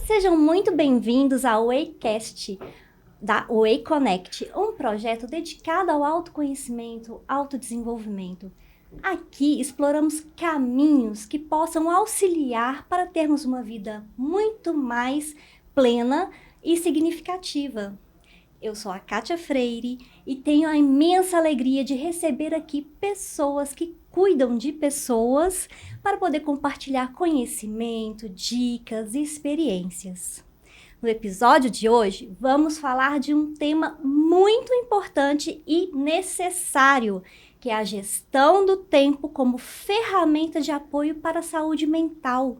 Sejam muito bem-vindos ao Waycast da Way Connect, um projeto dedicado ao autoconhecimento, autodesenvolvimento. Aqui exploramos caminhos que possam auxiliar para termos uma vida muito mais plena e significativa. Eu sou a Kátia Freire e tenho a imensa alegria de receber aqui pessoas que cuidam de pessoas para poder compartilhar conhecimento, dicas e experiências. No episódio de hoje, vamos falar de um tema muito importante e necessário, que é a gestão do tempo como ferramenta de apoio para a saúde mental.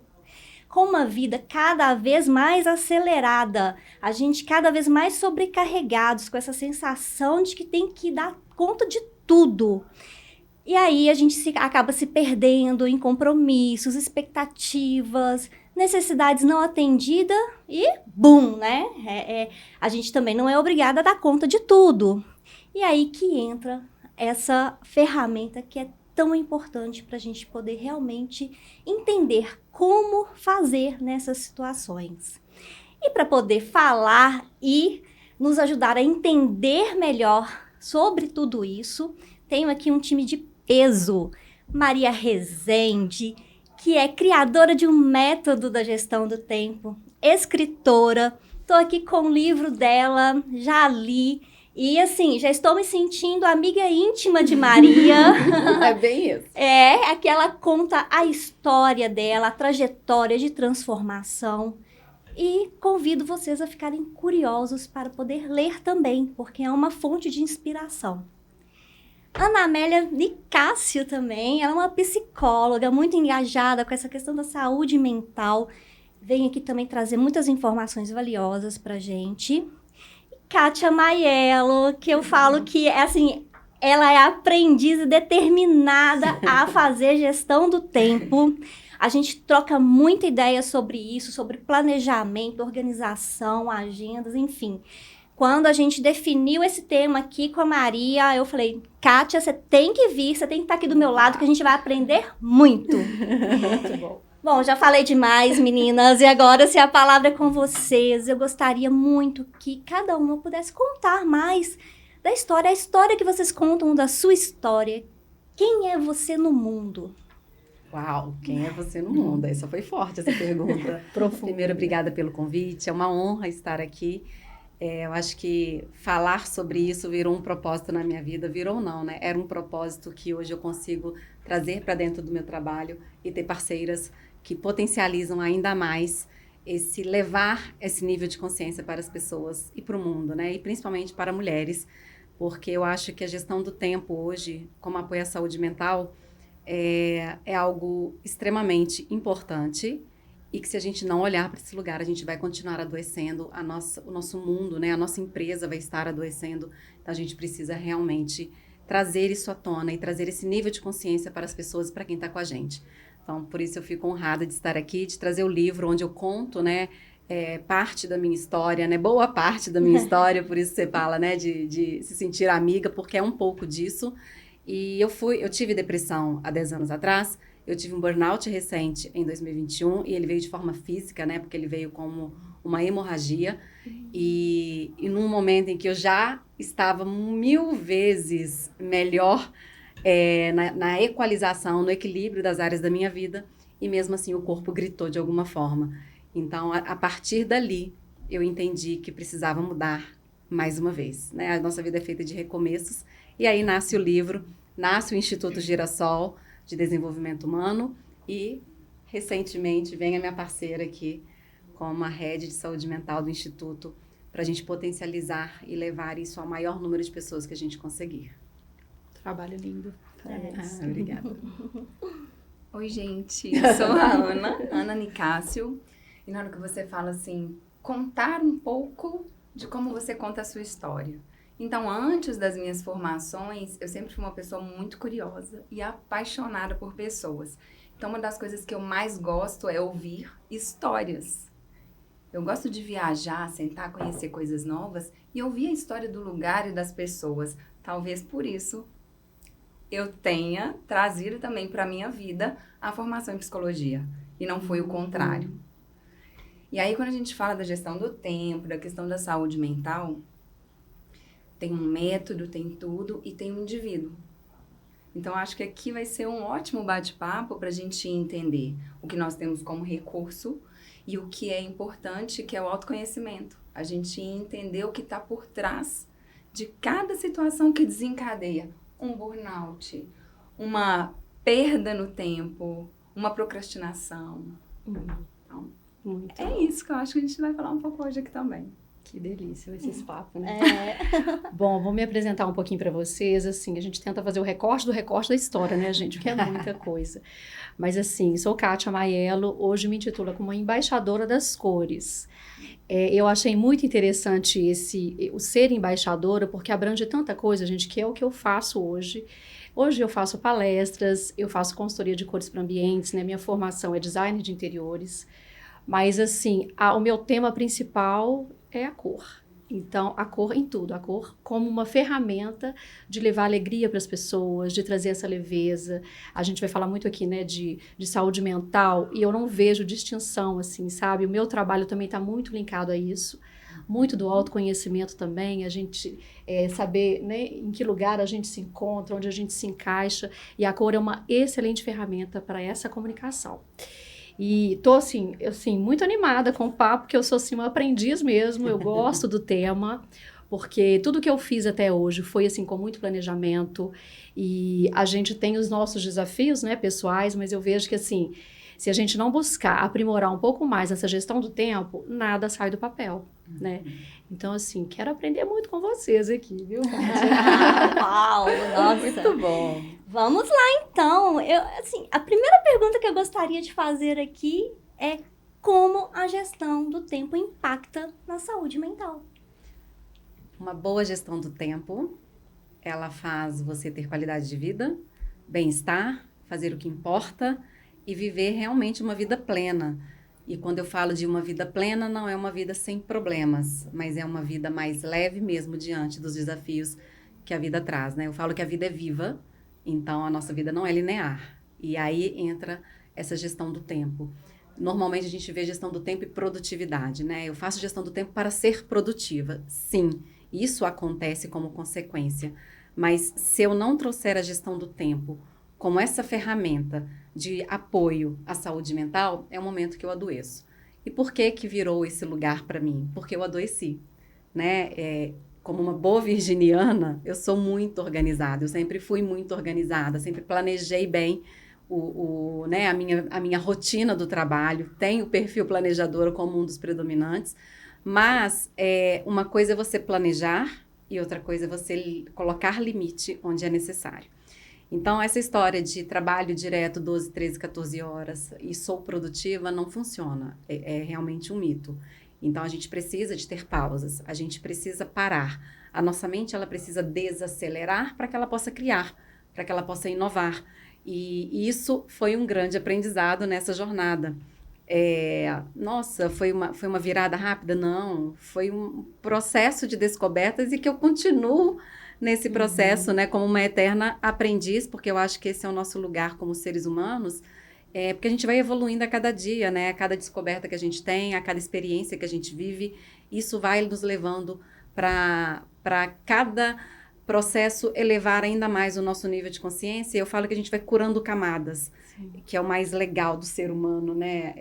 Com uma vida cada vez mais acelerada, a gente cada vez mais sobrecarregados, com essa sensação de que tem que dar conta de tudo. E aí a gente acaba se perdendo em compromissos, expectativas, necessidades não atendidas e bum, né? A gente também não é obrigada a dar conta de tudo. E aí que entra essa ferramenta que é tão importante para a gente poder realmente entender como fazer nessas situações. E para poder falar e nos ajudar a entender melhor sobre tudo isso, tenho aqui um time de peso. Maria Rezende, que é criadora de um método da gestão do tempo, escritora. Estou aqui com o livro dela, já li. E assim, já estou me sentindo amiga íntima de Maria. É bem isso. É que ela conta a história dela, a trajetória de transformação. E convido vocês a ficarem curiosos para poder ler também, porque é uma fonte de inspiração. Ana Amélia Nicásio também, ela é uma psicóloga muito engajada com essa questão da saúde mental. Vem aqui também trazer muitas informações valiosas pra gente. Kátia Maiello, que eu falo que é assim, ela é aprendiz e determinada a fazer gestão do tempo. A gente troca muita ideia sobre isso, sobre planejamento, organização, agendas, enfim. Quando a gente definiu esse tema aqui com a Maria, eu falei, Kátia, você tem que vir, você tem que estar aqui do meu lado, que a gente vai aprender muito. Muito bom. Bom, já falei demais, meninas, e agora, se a palavra é com vocês, eu gostaria muito que cada uma pudesse contar mais da história, a história que vocês contam da sua história. Quem é você no mundo? Uau, quem é você no mundo? Essa foi forte, essa pergunta. Primeiro, obrigada pelo convite, é uma honra estar aqui. Eu acho que falar sobre isso virou um propósito na minha vida, virou não, né? Era um propósito que hoje eu consigo trazer para dentro do meu trabalho e ter parceiras que potencializam ainda mais levar esse nível de consciência para as pessoas e para o mundo, né? E principalmente para mulheres, porque eu acho que a gestão do tempo hoje, como apoio à saúde mental, é algo extremamente importante e que se a gente não olhar para esse lugar, a gente vai continuar adoecendo, o nosso mundo, né? A nossa empresa vai estar adoecendo, então a gente precisa realmente trazer isso à tona e trazer esse nível de consciência para as pessoas, para quem está com a gente. Então, por isso eu fico honrada de estar aqui, de trazer o livro onde eu conto, né, parte da minha história, né, boa parte da minha história, por isso você fala, né, de se sentir amiga, porque é um pouco disso. E eu tive depressão há 10 anos atrás, eu tive um burnout recente em 2021, e ele veio de forma física, né, porque ele veio como uma hemorragia, e num momento em que eu já estava 1000 vezes melhor, na equalização, no equilíbrio das áreas da minha vida, e mesmo assim o corpo gritou de alguma forma. Então, a partir dali, eu entendi que precisava mudar mais uma vez, né? A nossa vida é feita de recomeços, e aí nasce o livro, nasce o Instituto Girassol de Desenvolvimento Humano, e recentemente vem a minha parceira aqui como a head de saúde mental do Instituto, para a gente potencializar e levar isso ao maior número de pessoas que a gente conseguir. Trabalho lindo. Obrigada. Oi, gente. Eu sou a Ana Nicásio. E na hora que você fala assim, contar um pouco de como você conta a sua história. Então, antes das minhas formações, eu sempre fui uma pessoa muito curiosa e apaixonada por pessoas. Então, uma das coisas que eu mais gosto é ouvir histórias. Eu gosto de viajar, sentar, conhecer coisas novas e ouvir a história do lugar e das pessoas. Talvez por isso eu tenha trazido também para a minha vida a formação em psicologia. E não foi o contrário. E aí, quando a gente fala da gestão do tempo, da questão da saúde mental, tem um método, tem tudo e tem um indivíduo. Então, acho que aqui vai ser um ótimo bate-papo para a gente entender o que nós temos como recurso e o que é importante, que é o autoconhecimento. A gente entender o que está por trás de cada situação que desencadeia um burnout, uma perda no tempo, uma procrastinação. Então, é isso que eu acho que a gente vai falar um pouco hoje aqui também. Que delícia, vai ser esse papo, né? É. Bom, vou me apresentar um pouquinho para vocês, assim, a gente tenta fazer o recorte do recorte da história, né, gente? Que é muita coisa. Mas, assim, sou Kátia Maiello, hoje me intitulo como embaixadora das cores. Eu achei muito interessante o ser embaixadora, porque abrange tanta coisa, gente, que é o que eu faço hoje. Hoje eu faço palestras, eu faço consultoria de cores para ambientes, né? Minha formação é design de interiores. Mas, assim, o meu tema principal é a cor. Então, a cor em tudo. A cor como uma ferramenta de levar alegria para as pessoas, de trazer essa leveza. A gente vai falar muito aqui, né, de saúde mental, e eu não vejo distinção, assim, sabe? O meu trabalho também está muito linkado a isso. Muito do autoconhecimento também, a gente saber, né, em que lugar a gente se encontra, onde a gente se encaixa. E a cor é uma excelente ferramenta para essa comunicação. E tô, assim, muito animada com o papo, porque eu sou, assim, uma aprendiz mesmo, eu gosto do tema, porque tudo que eu fiz até hoje foi, assim, com muito planejamento, e a gente tem os nossos desafios, né, pessoais, mas eu vejo que, assim, se a gente não buscar aprimorar um pouco mais essa gestão do tempo, nada sai do papel, né? Então, assim, quero aprender muito com vocês aqui, viu? Uau, nossa. Muito bom. Vamos lá, então. A primeira pergunta que eu gostaria de fazer aqui é como a gestão do tempo impacta na saúde mental. Uma boa gestão do tempo, ela faz você ter qualidade de vida, bem-estar, fazer o que importa e viver realmente uma vida plena. E quando eu falo de uma vida plena, não é uma vida sem problemas, mas é uma vida mais leve mesmo diante dos desafios que a vida traz, né? Eu falo que a vida é viva, então a nossa vida não é linear. E aí entra essa gestão do tempo. Normalmente a gente vê gestão do tempo e produtividade, né? Eu faço gestão do tempo para ser produtiva. Sim, isso acontece como consequência. Mas se eu não trouxer a gestão do tempo como essa ferramenta de apoio à saúde mental, é o momento que eu adoeço. E por que que virou esse lugar para mim? Porque eu adoeci, né? Como uma boa virginiana, eu sou muito organizada, eu sempre fui muito organizada, sempre planejei bem né, a minha rotina do trabalho, tenho o perfil planejadora como um dos predominantes, mas uma coisa é você planejar e outra coisa é você colocar limite onde é necessário. Então, essa história de trabalho direto 12, 13, 14 horas e sou produtiva não funciona, é realmente um mito. Então, a gente precisa de ter pausas, a gente precisa parar. A nossa mente, ela precisa desacelerar para que ela possa criar, para que ela possa inovar. E isso foi um grande aprendizado nessa jornada. Nossa, foi uma virada rápida? Não, foi um processo de descobertas e que eu continuo nesse processo, né, como uma eterna aprendiz, porque eu acho que esse é o nosso lugar como seres humanos, porque a gente vai evoluindo a cada dia, né, a cada descoberta que a gente tem, a cada experiência que a gente vive, isso vai nos levando para cada processo elevar ainda mais o nosso nível de consciência. Eu falo que a gente vai curando camadas, sim, que é o mais legal do ser humano, né,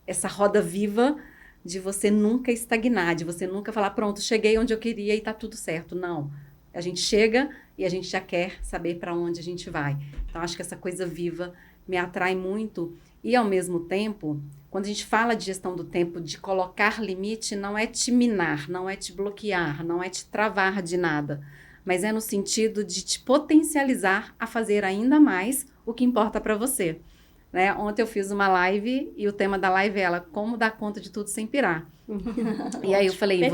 essa roda viva de você nunca estagnar, de você nunca falar, pronto, cheguei onde eu queria e tá tudo certo. Não, a gente chega e a gente já quer saber para onde a gente vai. Então, acho que essa coisa viva me atrai muito. E, ao mesmo tempo, quando a gente fala de gestão do tempo, de colocar limite, não é te minar, não é te bloquear, não é te travar de nada, mas é no sentido de te potencializar a fazer ainda mais o que importa para você. Né? Ontem eu fiz uma live e o tema da live é como dar conta de tudo sem pirar. E aí eu falei,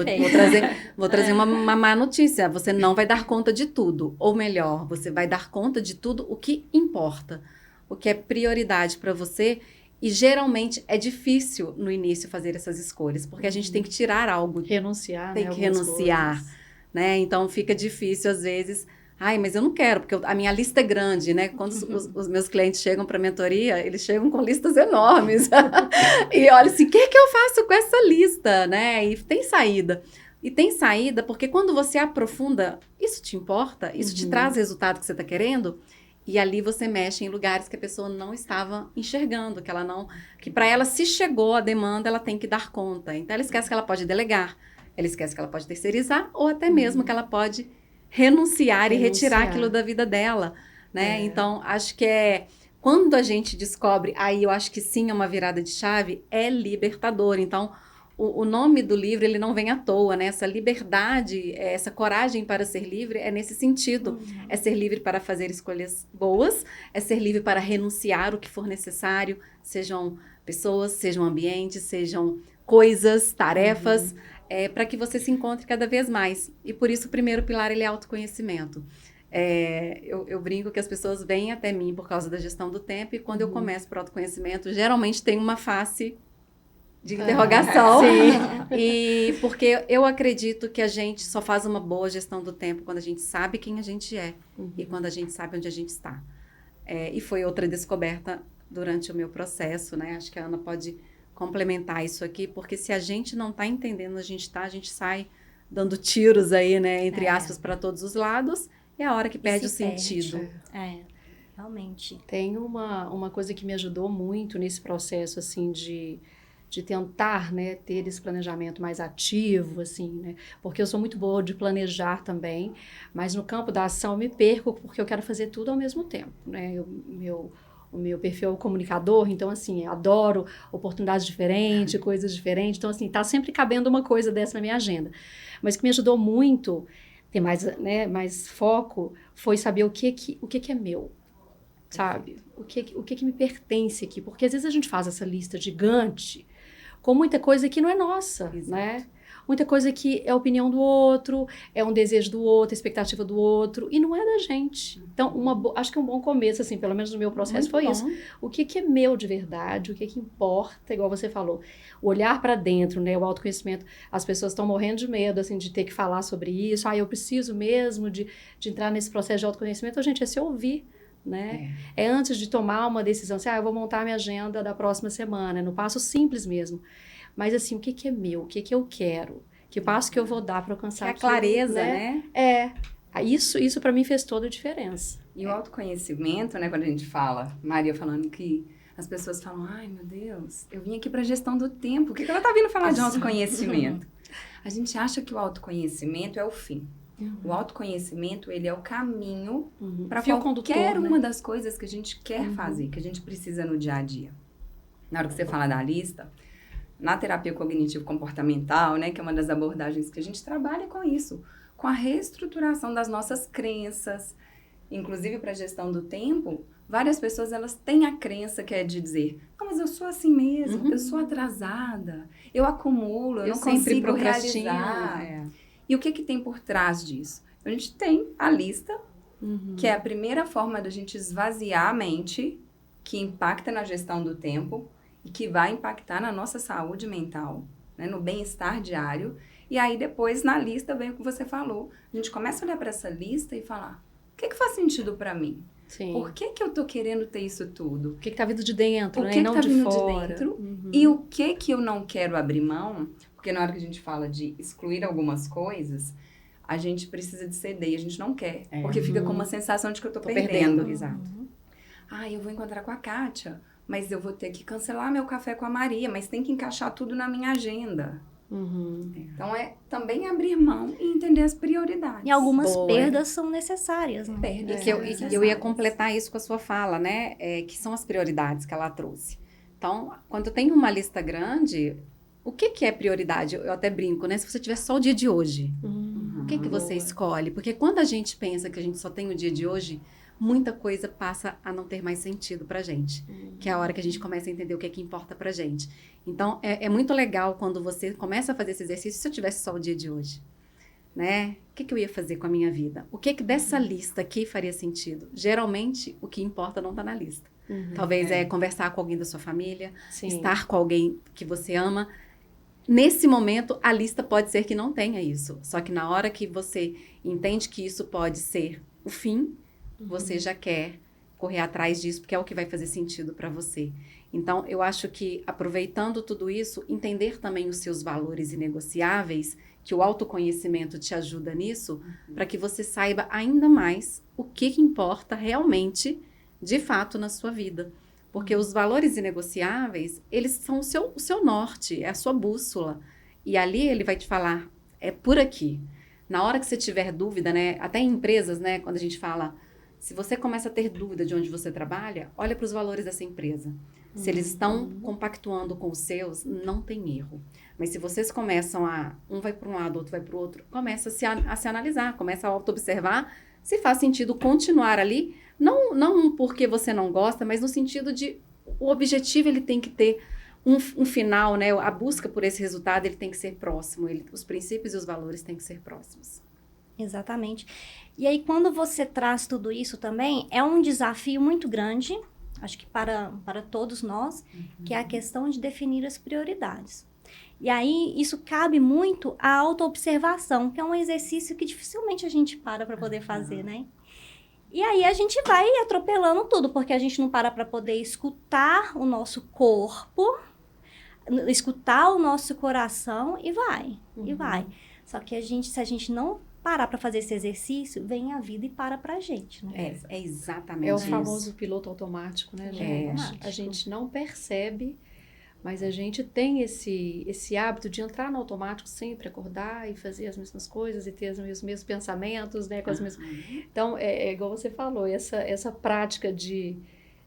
vou trazer uma má notícia, você não vai dar conta de tudo, ou melhor, você vai dar conta de tudo o que importa, o que é prioridade para você, e geralmente é difícil no início fazer essas escolhas, porque a gente tem que tirar algo. Renunciar, tem, né, que renunciar, né? Então fica difícil às vezes. Ai, mas eu não quero, porque a minha lista é grande, né? Quando os meus clientes chegam para mentoria, eles chegam com listas enormes. E olha assim, o que eu faço com essa lista, né? E tem saída. E tem saída porque quando você aprofunda, isso te importa? Isso te traz o resultado que você está querendo? E ali você mexe em lugares que a pessoa não estava enxergando, que para ela, se chegou a demanda, ela tem que dar conta. Então, ela esquece que ela pode delegar, ela esquece que ela pode terceirizar, ou até mesmo que ela pode renunciar e retirar aquilo da vida dela, né? Então, acho que quando a gente descobre, aí eu acho que sim, é uma virada de chave, é libertador. Então, o nome do livro, ele não vem à toa, né? Essa liberdade, essa coragem para ser livre é nesse sentido. É ser livre para fazer escolhas boas, é ser livre para renunciar o que for necessário, sejam pessoas, sejam ambientes, sejam coisas, tarefas, para que você se encontre cada vez mais. E por isso o primeiro pilar, ele é autoconhecimento. Eu brinco que as pessoas vêm até mim por causa da gestão do tempo, e quando eu começo por autoconhecimento, geralmente tem uma face de interrogação. E porque eu acredito que a gente só faz uma boa gestão do tempo quando a gente sabe quem a gente é e quando a gente sabe onde a gente está. E foi outra descoberta durante o meu processo, né? Acho que a Ana pode complementar isso aqui, porque se a gente não está entendendo onde a gente sai dando tiros aí, né? Entre aspas, para todos os lados, é a hora que perde o sentido. Realmente. Tem uma coisa que me ajudou muito nesse processo, assim, de tentar, né, ter esse planejamento mais ativo, assim, né, porque eu sou muito boa de planejar também, mas no campo da ação eu me perco porque eu quero fazer tudo ao mesmo tempo, né, o meu perfil é o comunicador, então, assim, eu adoro oportunidades diferentes, coisas diferentes, então, assim, tá sempre cabendo uma coisa dessa na minha agenda, mas o que me ajudou muito, ter mais foco, foi saber o que é meu, sabe, o que me pertence aqui, porque às vezes a gente faz essa lista gigante, com muita coisa que não é nossa, né? Muita coisa que é a opinião do outro, é um desejo do outro, a expectativa do outro, e não é da gente. Então, acho que um bom começo, assim, pelo menos no meu processo, foi isso. O que é meu de verdade, o que importa, igual você falou. O olhar para dentro, né? O autoconhecimento. As pessoas estão morrendo de medo, assim, de ter que falar sobre isso. Eu preciso mesmo de entrar nesse processo de autoconhecimento. Gente, é se ouvir. Né? É antes de tomar uma decisão, assim, eu vou montar minha agenda da próxima semana, no passo simples mesmo. Mas assim, o que é meu? O que eu quero? Que passo que eu vou dar para alcançar aquilo? A clareza, né? Isso para mim fez toda a diferença. E o autoconhecimento, né, quando a gente fala, Maria falando que as pessoas falam, ai meu Deus, eu vim aqui para gestão do tempo, o que ela tá vindo falar de autoconhecimento? A gente acha que o autoconhecimento é o fim. O autoconhecimento, ele é o caminho para qualquer uma das coisas que a gente quer fazer, que a gente precisa no dia a dia. Na hora que você fala da lista, na terapia cognitivo-comportamental, né, que é uma das abordagens que a gente trabalha com isso, com a reestruturação das nossas crenças, inclusive para a gestão do tempo, várias pessoas, elas têm a crença que é de dizer, não, mas eu sou assim mesmo, eu sou atrasada, eu acumulo, eu não consigo realizar. E o que tem por trás disso? A gente tem a lista, que é a primeira forma da gente esvaziar a mente, que impacta na gestão do tempo e que vai impactar na nossa saúde mental, né, no bem-estar diário. E aí depois, na lista, vem o que você falou. A gente começa a olhar para essa lista e falar, o que faz sentido para mim? Sim. Por que eu tô querendo ter isso tudo? O que tá vindo de dentro, né? O que tá de vindo fora. de dentro? E o que eu não quero abrir mão? Porque na hora que a gente fala de excluir algumas coisas, a gente precisa de ceder e a gente não quer. Porque fica com uma sensação de que eu tô perdendo. Exato. Eu vou encontrar com a Kátia, mas eu vou ter que cancelar meu café com a Maria, mas tem que encaixar tudo na minha agenda. Então, também abrir mão e entender as prioridades. E algumas perdas são necessárias, né? Eu ia completar isso com a sua fala, né? Que são as prioridades que ela trouxe. Então, quando eu tenho uma lista grande, o que é prioridade? Eu até brinco, né? Se você tiver só o dia de hoje, o que você escolhe? Porque quando a gente pensa que a gente só tem o dia de hoje, muita coisa passa a não ter mais sentido pra gente. Que é a hora que a gente começa a entender o que importa pra gente. Então, é muito legal quando você começa a fazer esse exercício, se eu tivesse só o dia de hoje, né? O que eu ia fazer com a minha vida? O que dessa lista aqui faria sentido? Geralmente, o que importa não tá na lista. Talvez conversar com alguém da sua família, estar com alguém que você ama. Nesse momento, a lista pode ser que não tenha isso. Só que na hora que você entende que isso pode ser o fim, você já quer correr atrás disso, porque é o que vai fazer sentido para você. Então, eu acho que, aproveitando tudo isso, entender também os seus valores inegociáveis, que o autoconhecimento te ajuda nisso, para que você saiba ainda mais o que importa realmente, de fato, na sua vida. Porque os valores inegociáveis, eles são o seu norte, é a sua bússola. E ali ele vai te falar, é por aqui. Na hora que você tiver dúvida, né, até em empresas, né, quando a gente fala, se você começa a ter dúvida de onde você trabalha, olha para os valores dessa empresa. Se eles estão compactuando com os seus, não tem erro. Mas se vocês começam um vai para um lado, outro vai para o outro, começa a se analisar, começa a auto-observar se faz sentido continuar ali, não porque você não gosta, mas no sentido de o objetivo ele tem que ter um final, né? A busca por esse resultado ele tem que ser próximo, os princípios e os valores têm que ser próximos. Exatamente. E aí, quando você traz tudo isso também, é um desafio muito grande, acho que para todos nós, que é a questão de definir as prioridades. E aí, isso cabe muito à autoobservação, que é um exercício que dificilmente a gente para poder fazer, né? E aí, a gente vai atropelando tudo, porque a gente não para poder escutar o nosso corpo, escutar o nosso coração e vai, e vai. Só que se a gente não parar para fazer esse exercício, vem a vida e para pra gente, né? É exatamente É o isso. famoso piloto automático, né, gente? A gente não percebe, mas a gente tem esse hábito de entrar no automático sempre, acordar e fazer as mesmas coisas e ter os mesmos pensamentos, né? Com as mesmas... Então, é igual você falou, essa prática de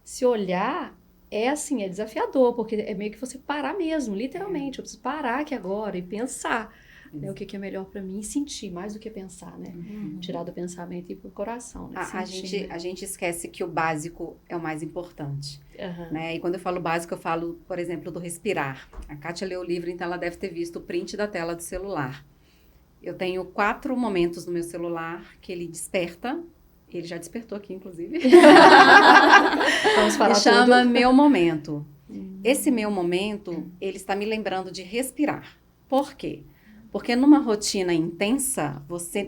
se olhar é assim, é desafiador, porque é meio que você parar mesmo, literalmente. Eu preciso parar aqui agora e pensar. Né, o que é melhor para mim, sentir mais do que pensar, né? Tirar do pensamento e ir pro coração, né? A gente esquece que o básico é o mais importante, né? E quando eu falo básico, eu falo, por exemplo, do respirar. A Kátia leu o livro, então ela deve ter visto o print da tela do celular. Eu tenho 4 momentos no meu celular que ele desperta. Ele já despertou aqui, inclusive. Vamos falar chama Meu Momento. Esse meu momento, ele está me lembrando de respirar. Por quê? Porque numa rotina intensa,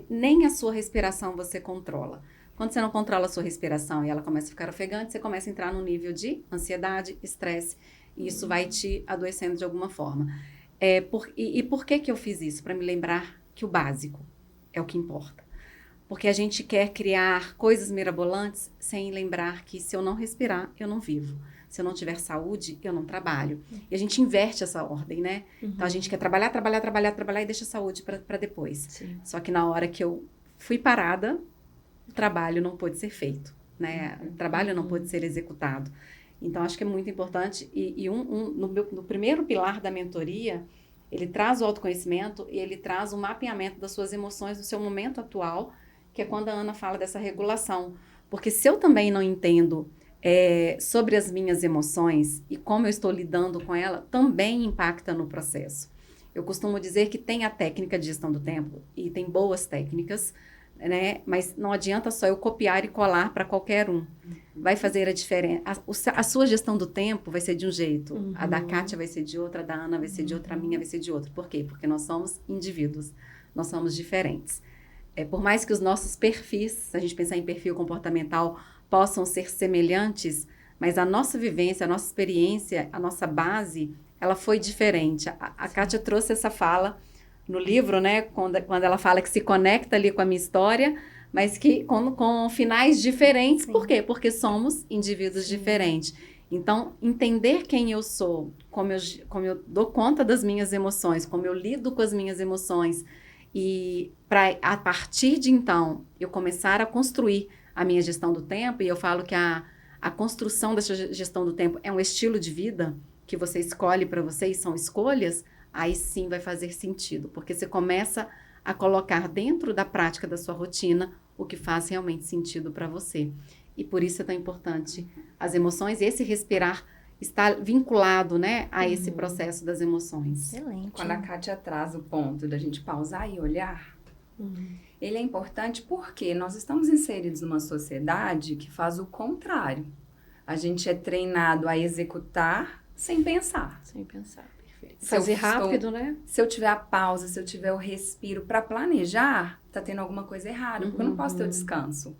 nem a sua respiração você controla. Quando você não controla a sua respiração e ela começa a ficar ofegante, você começa a entrar num nível de ansiedade, estresse, e isso vai te adoecendo de alguma forma. E por que eu fiz isso? Para me lembrar que o básico é o que importa. Porque a gente quer criar coisas mirabolantes sem lembrar que se eu não respirar, eu não vivo. Se eu não tiver saúde, eu não trabalho. E a gente inverte essa ordem, né? Então, a gente quer trabalhar e deixa a saúde para depois. Sim. Só que na hora que eu fui parada, o trabalho não pôde ser feito, né? O trabalho não pôde ser executado. Então, acho que é muito importante. No primeiro pilar da mentoria, ele traz o autoconhecimento e ele traz o mapeamento das suas emoções no seu momento atual, que é quando a Ana fala dessa regulação. Porque se eu também não entendo sobre as minhas emoções e como eu estou lidando com ela, também impacta no processo. Eu costumo dizer que tem a técnica de gestão do tempo e tem boas técnicas, né? Mas não adianta só eu copiar e colar para qualquer um. Vai fazer a diferença. A sua gestão do tempo vai ser de um jeito, a da Kátia vai ser de outra, a da Ana vai ser de outra, a minha vai ser de outra. Por quê? Porque nós somos indivíduos, nós somos diferentes. Por mais que os nossos perfis, se a gente pensar em perfil comportamental, possam ser semelhantes, mas a nossa vivência, a nossa experiência, a nossa base, ela foi diferente. A Kátia trouxe essa fala no livro, né, quando ela fala que se conecta ali com a minha história, mas que com finais diferentes. Sim. Por quê? Porque somos indivíduos diferentes. Então, entender quem eu sou, como eu dou conta das minhas emoções, como eu lido com as minhas emoções, e a partir de então, eu começar a construir a minha gestão do tempo, e eu falo que a construção dessa gestão do tempo é um estilo de vida que você escolhe para você, e são escolhas, aí sim vai fazer sentido, porque você começa a colocar dentro da prática da sua rotina o que faz realmente sentido para você. E por isso é tão importante as emoções, e esse respirar está vinculado, né, a esse processo das emoções. Excelente. Quando a Kátia traz o ponto da gente pausar e olhar, ele é importante porque nós estamos inseridos numa sociedade que faz o contrário. A gente é treinado a executar sem pensar. Sem pensar. Fazer rápido, né? Se eu tiver a pausa, se eu tiver o respiro para planejar, tá tendo alguma coisa errada, porque eu não posso ter o descanso.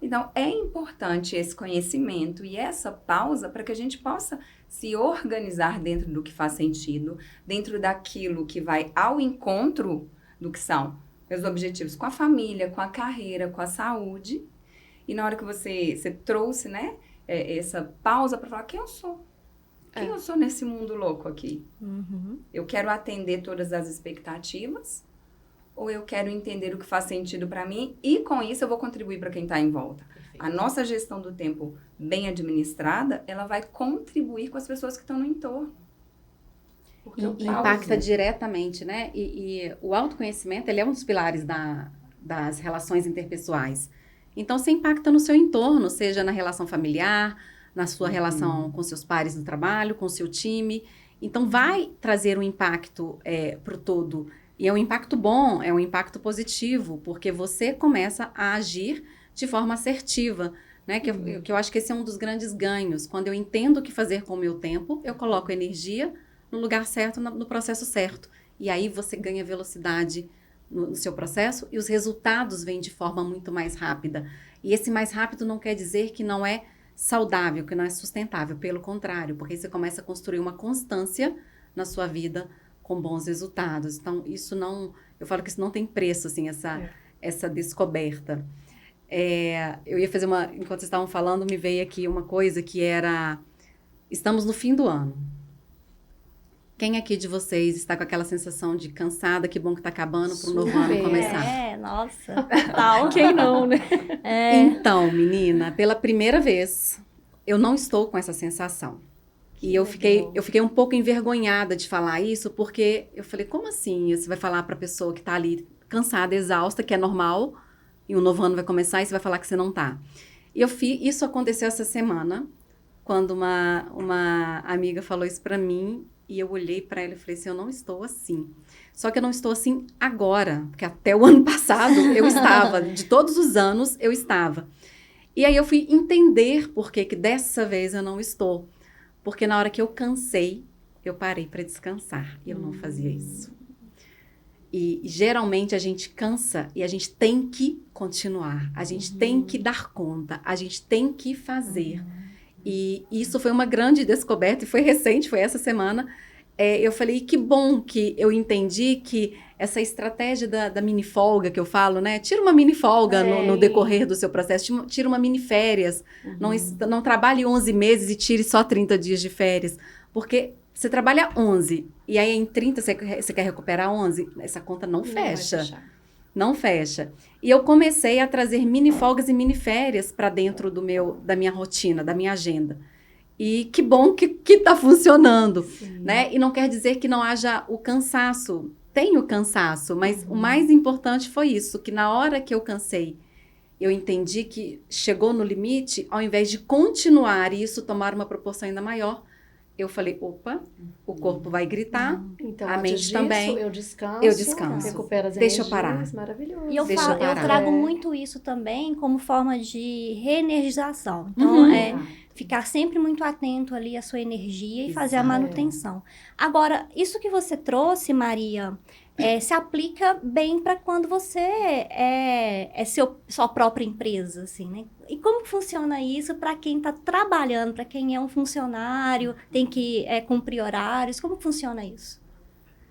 Então, é importante esse conhecimento e essa pausa para que a gente possa se organizar dentro do que faz sentido, dentro daquilo que vai ao encontro do que são meus objetivos com a família, com a carreira, com a saúde. E na hora que você trouxe, né, essa pausa para falar quem eu sou. Quem eu sou nesse mundo louco aqui? Eu quero atender todas as expectativas ou eu quero entender o que faz sentido para mim e com isso eu vou contribuir para quem está em volta? Perfeito. A nossa gestão do tempo bem administrada, ela vai contribuir com as pessoas que estão no entorno. Porque impacta diretamente, né? E o autoconhecimento, ele é um dos pilares das relações interpessoais. Então, você impacta no seu entorno, seja na relação familiar, na sua relação com seus pares no trabalho, com o seu time. Então, vai trazer um impacto para o todo. E é um impacto bom, é um impacto positivo, porque você começa a agir de forma assertiva, né? Que eu acho que esse é um dos grandes ganhos. Quando eu entendo o que fazer com o meu tempo, eu coloco energia no lugar certo, no processo certo. E aí você ganha velocidade no seu processo e os resultados vêm de forma muito mais rápida. E esse mais rápido não quer dizer que não é saudável, que não é sustentável, pelo contrário, porque aí você começa a construir uma constância na sua vida com bons resultados. Então, eu falo que isso não tem preço, assim, essa descoberta. Eu ia fazer enquanto vocês estavam falando, me veio aqui uma coisa que era, estamos no fim do ano. Quem aqui de vocês está com aquela sensação de cansada, que bom que está acabando para o novo ano começar? Nossa, total. Quem não, né? Então, menina, pela primeira vez, eu não estou com essa sensação. E eu fiquei um pouco envergonhada de falar isso, porque eu falei, como assim? Você vai falar para a pessoa que está ali cansada, exausta, que é normal, e o novo ano vai começar e você vai falar que você não está. E isso aconteceu essa semana, quando uma amiga falou isso para mim, e eu olhei para ela e falei assim, eu não estou assim. Só que eu não estou assim agora, porque até o ano passado eu estava, de todos os anos eu estava. E aí eu fui entender por que dessa vez eu não estou. Porque na hora que eu cansei, eu parei para descansar. E eu não fazia isso. E geralmente a gente cansa e a gente tem que continuar. A gente tem que dar conta. A gente tem que fazer. E isso foi uma grande descoberta, e foi recente, foi essa semana. Eu falei, que bom que eu entendi que essa estratégia da mini folga que eu falo, né? Tira uma mini folga no decorrer do seu processo, tira uma mini férias. Não trabalhe 11 meses e tire só 30 dias de férias. Porque você trabalha 11, e aí em 30 você quer recuperar 11, essa conta não fecha. Não fecha. E eu comecei a trazer mini folgas e mini férias para dentro da minha rotina, da minha agenda. E que bom que está funcionando, né? E não quer dizer que não haja o cansaço. Tem o cansaço, mas o mais importante foi isso, que na hora que eu cansei, eu entendi que chegou no limite, ao invés de continuar e isso tomar uma proporção ainda maior, eu falei, opa, o corpo vai gritar, então, a mente também. Eu descanso. Recupero as energias. Deixa eu parar. Maravilhoso. E eu trago muito isso também como forma de reenergização. Então, ficar sempre muito atento ali à sua energia e fazer a manutenção. Agora, isso que você trouxe, Maria, se aplica bem para quando você sua própria empresa, assim, né? E como que funciona isso para quem está trabalhando, para quem é um funcionário, tem que cumprir horários? Como que funciona isso?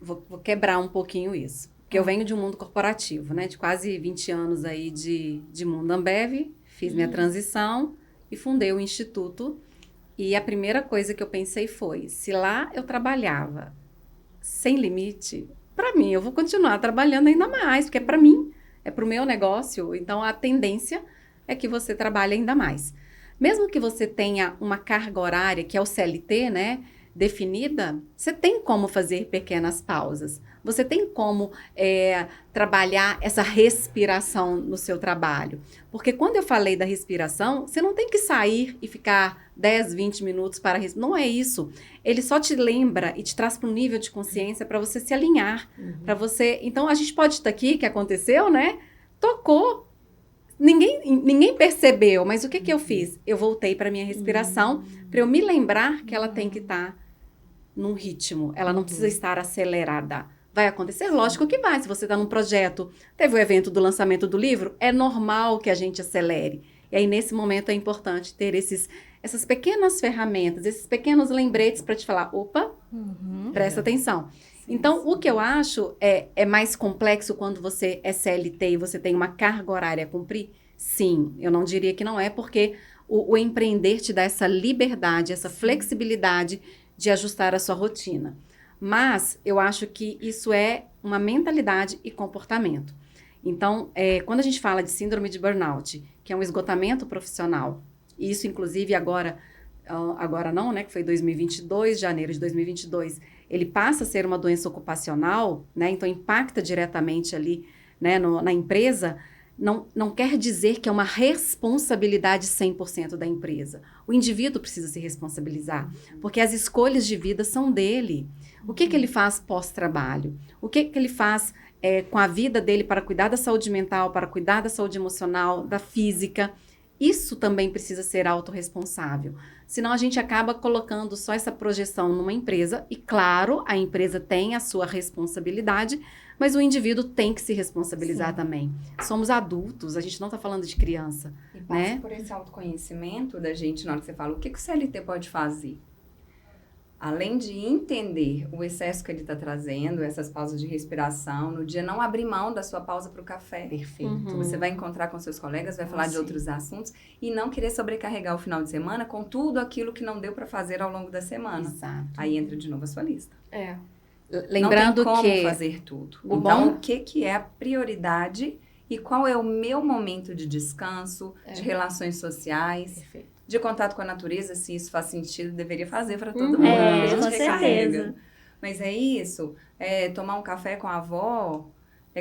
Vou quebrar um pouquinho isso. Porque eu venho de um mundo corporativo, né? De quase 20 anos aí de mundo Ambev, fiz minha transição e fundei o Instituto. E a primeira coisa que eu pensei foi, se lá eu trabalhava sem limite, para mim, eu vou continuar trabalhando ainda mais, porque é para mim, é para o meu negócio. Então, a tendência é que você trabalhe ainda mais. Mesmo que você tenha uma carga horária, que é o CLT, né, definida, você tem como fazer pequenas pausas. Você tem como trabalhar essa respiração no seu trabalho. Porque quando eu falei da respiração, você não tem que sair e ficar 10, 20 minutos para respirar. Não é isso. Ele só te lembra e te traz para um nível de consciência para você se alinhar. Para você... Então, a gente pode estar aqui, que aconteceu, né? Tocou. Ninguém percebeu, mas o que eu fiz? Eu voltei para minha respiração para eu me lembrar que ela tem que estar num ritmo, ela não precisa estar acelerada. Vai acontecer? Lógico que vai. Se você está num projeto, teve o evento do lançamento do livro, é normal que a gente acelere. E aí, nesse momento, é importante ter essas pequenas ferramentas, esses pequenos lembretes para te falar, opa, presta atenção. Então, o que eu acho é mais complexo quando você é CLT e você tem uma carga horária a cumprir? Sim, eu não diria que não é, porque o empreender te dá essa liberdade, essa flexibilidade de ajustar a sua rotina. Mas eu acho que isso é uma mentalidade e comportamento. Então, quando a gente fala de síndrome de burnout, que é um esgotamento profissional, e isso inclusive agora não, né, que foi 2022, janeiro de 2022, ele passa a ser uma doença ocupacional, né, então impacta diretamente ali, né, na empresa, não quer dizer que é uma responsabilidade 100% da empresa. O indivíduo precisa se responsabilizar, porque as escolhas de vida são dele. O que ele faz pós-trabalho? O que ele faz com a vida dele para cuidar da saúde mental, para cuidar da saúde emocional, da física? Isso também precisa ser autorresponsável. Senão a gente acaba colocando só essa projeção numa empresa, e claro, a empresa tem a sua responsabilidade, mas o indivíduo tem que se responsabilizar também. Somos adultos, a gente não está falando de criança. E passa né? por esse autoconhecimento da gente, na hora que você fala, o que o CLT pode fazer? Além de entender o excesso que ele está trazendo, essas pausas de respiração, no dia não abrir mão da sua pausa para o café. Perfeito. Você vai encontrar com seus colegas, vai falar de outros assuntos e não querer sobrecarregar o final de semana com tudo aquilo que não deu para fazer ao longo da semana. Exato. Aí entra de novo a sua lista. Lembrando não tem como que fazer tudo. o Então, bom- o que é a prioridade e qual é o meu momento de descanso, de relações sociais, Perfeito. de contato com a natureza, se isso faz sentido, deveria fazer para todo mundo. Uhum. Porque a gente Com recarrega. certeza. Mas é isso, tomar um café com a avó,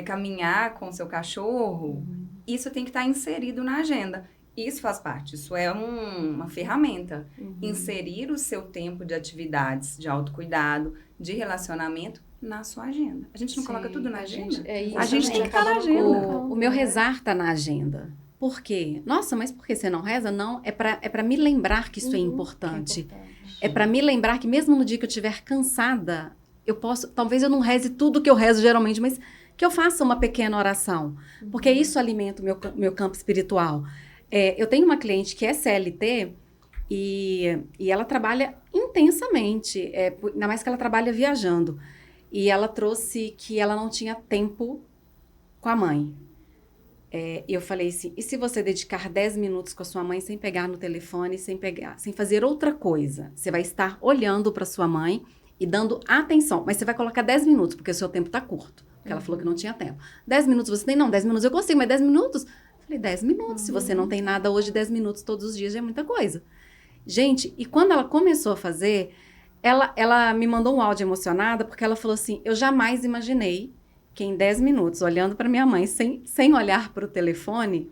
caminhar com o seu cachorro, isso tem que estar inserido na agenda. Isso faz parte, isso é uma ferramenta. Inserir o seu tempo de atividades, de autocuidado, de relacionamento na sua agenda. A gente não coloca tudo na agenda? A gente tem que estar na agenda. o meu rezar está na agenda. Por quê? Nossa, mas por que você não reza? Não, é para me lembrar que isso é importante. É para me lembrar que mesmo no dia que eu estiver cansada, talvez eu não reze tudo que eu rezo geralmente, mas que eu faça uma pequena oração. Porque isso alimenta o meu campo espiritual. Eu tenho uma cliente que é CLT e ela trabalha intensamente, ainda mais que ela trabalha viajando. E ela trouxe que ela não tinha tempo com a mãe. Eu falei assim, e se você dedicar 10 minutos com a sua mãe sem pegar no telefone, sem fazer outra coisa? Você vai estar olhando para sua mãe e dando atenção, mas você vai colocar 10 minutos, porque o seu tempo está curto. Porque ela falou que não tinha tempo. 10 minutos você tem? Não, 10 minutos eu consigo, mas 10 minutos? Eu falei, 10 minutos. Se você não tem nada hoje, 10 minutos todos os dias já é muita coisa. Gente, e quando ela começou a fazer, ela me mandou um áudio emocionada, porque ela falou assim, eu jamais imaginei que em 10 minutos, olhando para minha mãe, sem olhar para o telefone,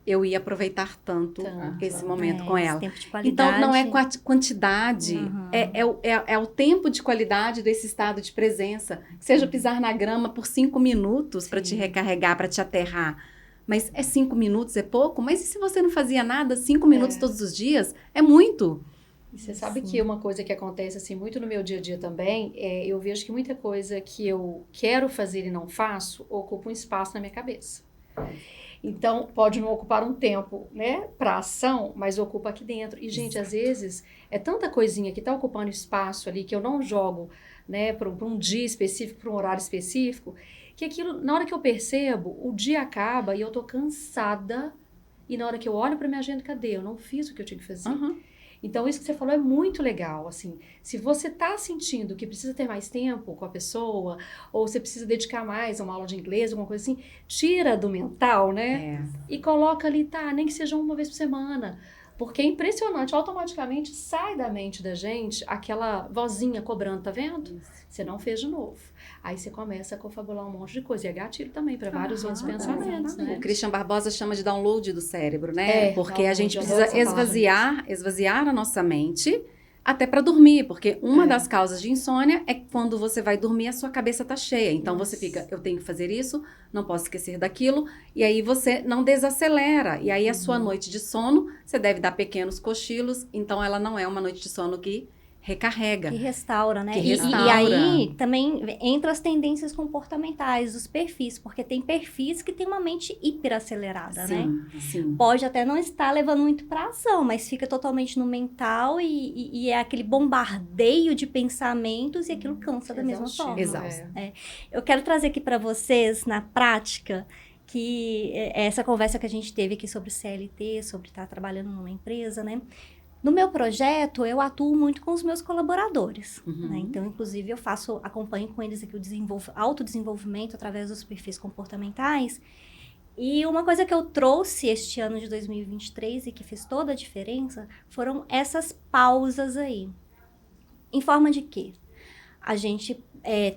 eu ia aproveitar tanto esse momento com ela. Tempo de qualidade. Então, não é quantidade, é o tempo de qualidade desse estado de presença. Seja pisar na grama por 5 minutos para te recarregar, para te aterrar. Mas 5 minutos, é pouco? Mas e se você não fazia nada 5 minutos todos os dias? É muito. E você sabe que uma coisa que acontece assim muito no meu dia a dia também, eu vejo que muita coisa que eu quero fazer e não faço, ocupa um espaço na minha cabeça. Então, pode não ocupar um tempo, né, para ação, mas ocupa aqui dentro. E, gente, às vezes, é tanta coisinha que está ocupando espaço ali, que eu não jogo, né, para um dia específico, para um horário específico, que aquilo, na hora que eu percebo, o dia acaba e eu tô cansada, e na hora que eu olho para minha agenda, cadê? Eu não fiz o que eu tinha que fazer. Então, isso que você falou é muito legal, assim, se você tá sentindo que precisa ter mais tempo com a pessoa, ou você precisa dedicar mais a uma aula de inglês, alguma coisa assim, tira do mental, né? E coloca ali, nem que seja uma vez por semana, porque é impressionante, automaticamente sai da mente da gente aquela vozinha cobrando, tá vendo? Você não fez de novo. Aí você começa a confabular um monte de coisa. E é gatilho também para vários outros pensamentos, né? O Christian Barbosa chama de download do cérebro, né? Porque a gente download, eu precisa esvaziar a nossa mente até para dormir. Porque uma das causas de insônia é quando você vai dormir, a sua cabeça tá cheia. Então você fica, eu tenho que fazer isso, não posso esquecer daquilo. E aí você não desacelera. E aí a sua noite de sono, você deve dar pequenos cochilos. Então ela não é uma noite de sono que recarrega. Que restaura, né? Que E restaura. aí também entra as tendências comportamentais, os perfis, porque tem perfis que têm uma mente hiperacelerada, né? Sim. Pode até não estar levando muito para ação, mas fica totalmente no mental e é aquele bombardeio de pensamentos e aquilo cansa da mesma forma. Exausto. Eu quero trazer aqui para vocês, na prática, que essa conversa que a gente teve aqui sobre CLT, sobre estar trabalhando numa empresa, né? No meu projeto, eu atuo muito com os meus colaboradores, né? Então, inclusive, acompanho com eles aqui o autodesenvolvimento através dos perfis comportamentais. E uma coisa que eu trouxe este ano de 2023 e que fez toda a diferença foram essas pausas aí. Em forma de quê? A gente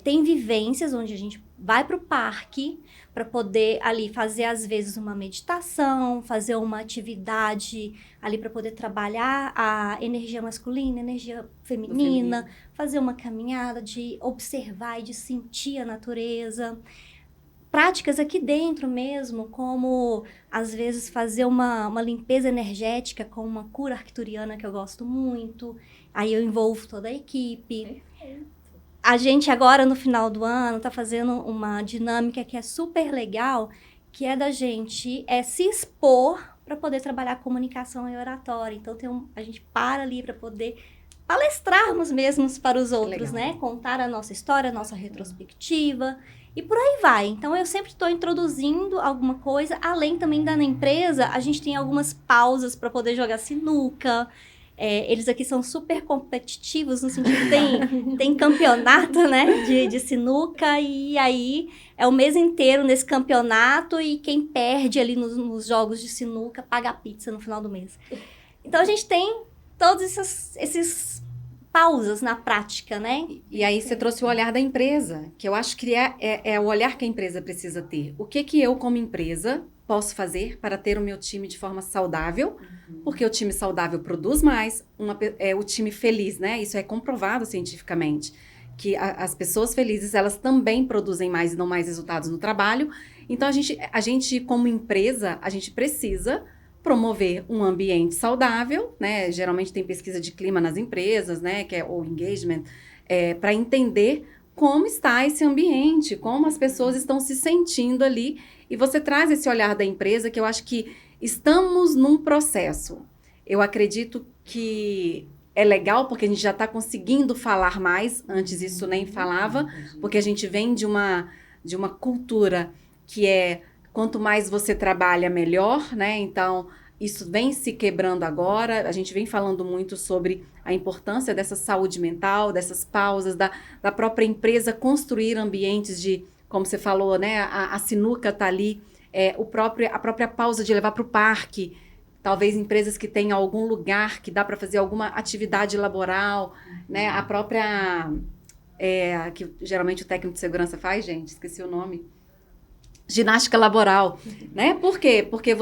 tem vivências onde a gente vai para o parque para poder ali fazer, às vezes, uma meditação, fazer uma atividade ali para poder trabalhar a energia masculina, energia feminina, fazer uma caminhada de observar e de sentir a natureza. Práticas aqui dentro mesmo, como, às vezes, fazer uma limpeza energética com uma cura arcturiana que eu gosto muito. Aí eu envolvo toda a equipe. A gente agora, no final do ano, está fazendo uma dinâmica que é super legal, que é da gente se expor para poder trabalhar comunicação e oratória. Então, a gente para ali para poder palestrarmos mesmos para os outros, né? Contar a nossa história, a nossa retrospectiva e por aí vai. Então, eu sempre estou introduzindo alguma coisa. Além também da empresa, a gente tem algumas pausas para poder jogar sinuca. Eles aqui são super competitivos, no sentido que tem campeonato, né, de sinuca, e aí é o mês inteiro nesse campeonato, e quem perde ali nos jogos de sinuca paga a pizza no final do mês. Então, a gente tem todos esses pausas na prática, né? E aí você trouxe o olhar da empresa, que eu acho que é o olhar que a empresa precisa ter. O que eu, como empresa, posso fazer para ter o meu time de forma saudável? Porque o time saudável produz mais, o time feliz, né? Isso é comprovado cientificamente, que as pessoas felizes, elas também produzem mais e dão mais resultados no trabalho. Então, a gente como empresa, a gente precisa promover um ambiente saudável, né? Geralmente tem pesquisa de clima nas empresas, né? Que é o engagement, para entender como está esse ambiente, como as pessoas estão se sentindo ali. E você traz esse olhar da empresa, que eu acho que estamos num processo. Eu acredito que é legal, porque a gente já está conseguindo falar mais, antes isso nem falava, porque a gente vem de uma cultura que quanto mais você trabalha, melhor, né? Então, isso vem se quebrando agora. A gente vem falando muito sobre a importância dessa saúde mental, dessas pausas, da própria empresa construir ambientes de, como você falou, né? A sinuca está ali, a própria pausa de levar para o parque, talvez empresas que tenham algum lugar que dá para fazer alguma atividade laboral, né? A própria, que geralmente o técnico de segurança faz, gente, esqueci o nome, ginástica laboral, né? Por quê? Porque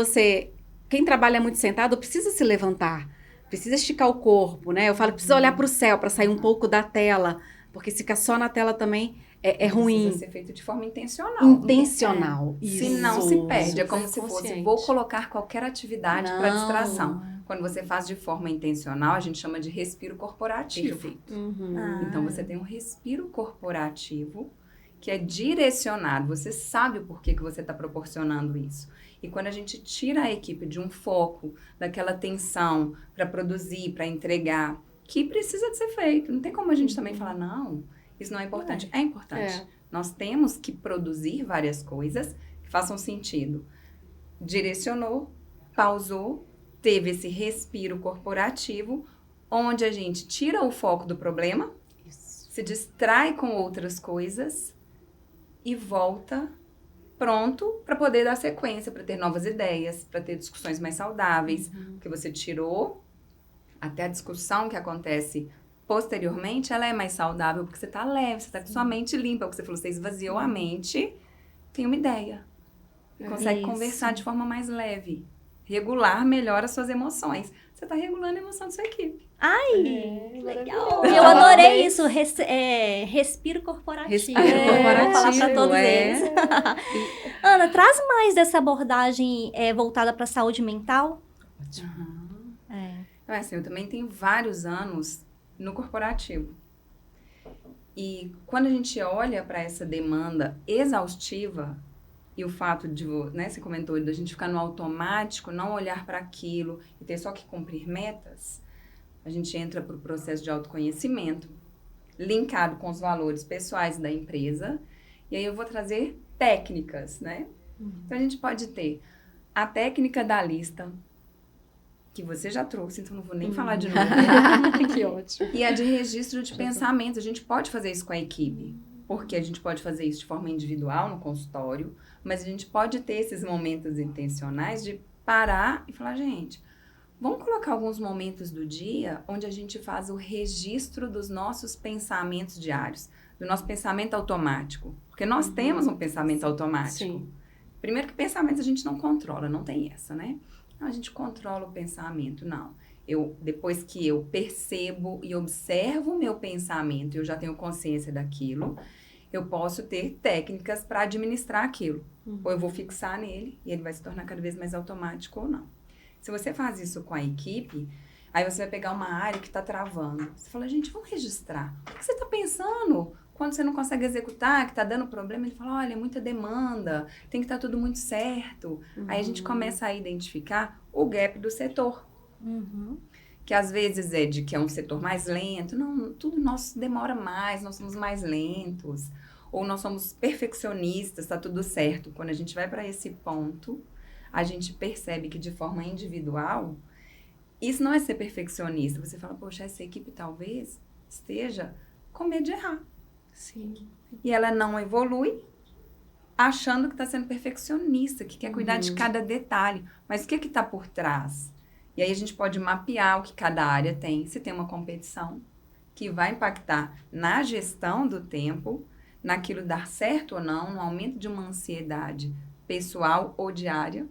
quem trabalha muito sentado precisa se levantar, precisa esticar o corpo, né? Eu falo que precisa olhar para o céu para sair um pouco da tela, porque se ficar só na tela também é ruim. Precisa ser feito de forma intencional. Intencional. Isso. Se não se perde, é como se consciente. fosse, vou colocar qualquer atividade para distração. Quando você faz de forma intencional, a gente chama de respiro corporativo. Perfeito. Então, você tem um respiro corporativo que é direcionado. Você sabe o porquê que você está proporcionando isso. E quando a gente tira a equipe de um foco, daquela tensão para produzir, para entregar, que precisa de ser feito. Não tem como a gente também falar, não, isso não é importante. É importante. Nós temos que produzir várias coisas que façam sentido. Direcionou, pausou, teve esse respiro corporativo, onde a gente tira o foco do problema, se distrai com outras coisas e volta pronto para poder dar sequência, para ter novas ideias, para ter discussões mais saudáveis, porque você tirou, até a discussão que acontece posteriormente, ela é mais saudável, porque você está leve, você está com sua mente limpa, porque você falou, você esvaziou a mente, tem uma ideia, consegue conversar de forma mais leve, regular melhor as suas emoções. Você está regulando a emoção da sua equipe. Ai, legal. Eu adorei isso, respiro corporativo. Respiro corporativo, Vou falar para todos eles. Ana, traz mais dessa abordagem voltada para a saúde mental. Assim, eu também tenho vários anos no corporativo. E quando a gente olha para essa demanda exaustiva, e o fato de, né, você comentou, da gente ficar no automático, não olhar para aquilo e ter só que cumprir metas, a gente entra para o processo de autoconhecimento, linkado com os valores pessoais da empresa, e aí eu vou trazer técnicas, né? Então a gente pode ter a técnica da lista, que você já trouxe, então não vou nem falar de novo. Que ótimo. E a de registro de pensamentos. A gente pode fazer isso com a equipe, porque a gente pode fazer isso de forma individual no consultório, mas a gente pode ter esses momentos intencionais de parar e falar, gente, vamos colocar alguns momentos do dia onde a gente faz o registro dos nossos pensamentos diários, do nosso pensamento automático. Porque nós temos um pensamento automático. Sim. Primeiro que pensamentos a gente não controla, não tem essa, né? Não, a gente controla o pensamento, não. Depois que eu percebo e observo o meu pensamento, eu já tenho consciência daquilo, eu posso ter técnicas para administrar aquilo. Ou eu vou fixar nele e ele vai se tornar cada vez mais automático ou não. Se você faz isso com a equipe, aí você vai pegar uma área que está travando. Você fala, gente, vamos registrar. O que você está pensando? Quando você não consegue executar, que está dando problema, ele fala, olha, é muita demanda, tem que estar tudo muito certo. Aí a gente começa a identificar o gap do setor. Que às vezes que é um setor mais lento. Não, tudo nosso demora mais, nós somos mais lentos. Ou nós somos perfeccionistas, está tudo certo. Quando a gente vai para esse ponto, a gente percebe que de forma individual, isso não é ser perfeccionista. Você fala, poxa, essa equipe talvez esteja com medo de errar. Sim. E ela não evolui achando que está sendo perfeccionista, que quer cuidar de cada detalhe. Mas o que está por trás? E aí a gente pode mapear o que cada área tem. Se tem uma competição que vai impactar na gestão do tempo, naquilo dar certo ou não, no aumento de uma ansiedade pessoal ou diária,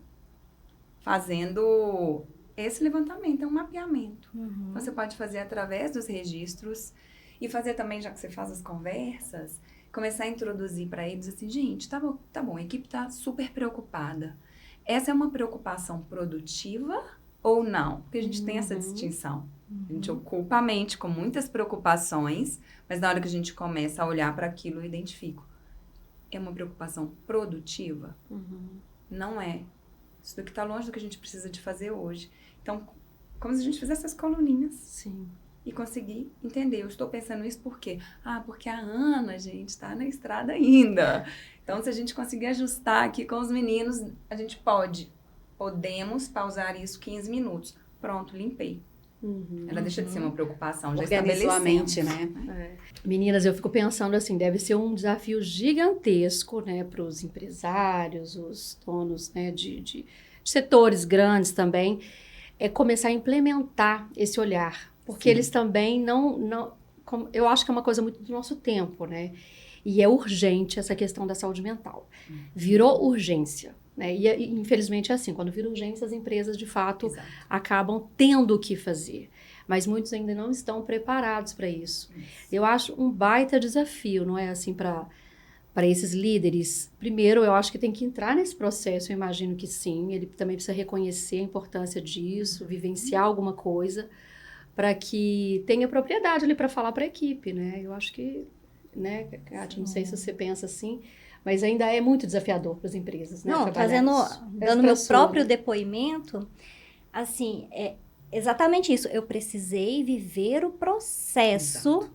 fazendo esse levantamento, é um mapeamento. Você pode fazer através dos registros e fazer também, já que você faz as conversas, começar a introduzir para eles assim, gente, tá bom, a equipe tá super preocupada. Essa é uma preocupação produtiva ou não? Porque a gente tem essa distinção. A gente ocupa a mente com muitas preocupações, mas na hora que a gente começa a olhar para aquilo, eu identifico. É uma preocupação produtiva? Não é. Isso daqui está longe do que a gente precisa de fazer hoje. Então, como se a gente fizesse essas coluninhas. Sim. E conseguir entender. Eu estou pensando isso por quê? Porque a Ana, gente, está na estrada ainda. Então, se a gente conseguir ajustar aqui com os meninos, a gente podemos pausar isso 15 minutos. Pronto, limpei. Ela deixa de ser uma preocupação, já organizou a mente, estabelecemos. né? Meninas, eu fico pensando assim, deve ser um desafio gigantesco, né, para os empresários, os donos, né, de setores grandes também, começar a implementar esse olhar, porque eles também eu acho que é uma coisa muito do nosso tempo, né, e é urgente essa questão da saúde mental. Virou urgência. Né? E infelizmente é assim, quando vira urgência, as empresas de fato acabam tendo o que fazer, mas muitos ainda não estão preparados para isso. Eu acho um baita desafio, não é assim, para esses líderes. Primeiro, eu acho que tem que entrar nesse processo, eu imagino que sim, ele também precisa reconhecer a importância disso, vivenciar alguma coisa, para que tenha propriedade ali para falar para a equipe, né? Eu acho que, né, Kátia, não sei se você pensa assim, mas ainda é muito desafiador para as empresas, né? Não, dando meu próprio depoimento, assim, é exatamente isso. Eu precisei viver o processo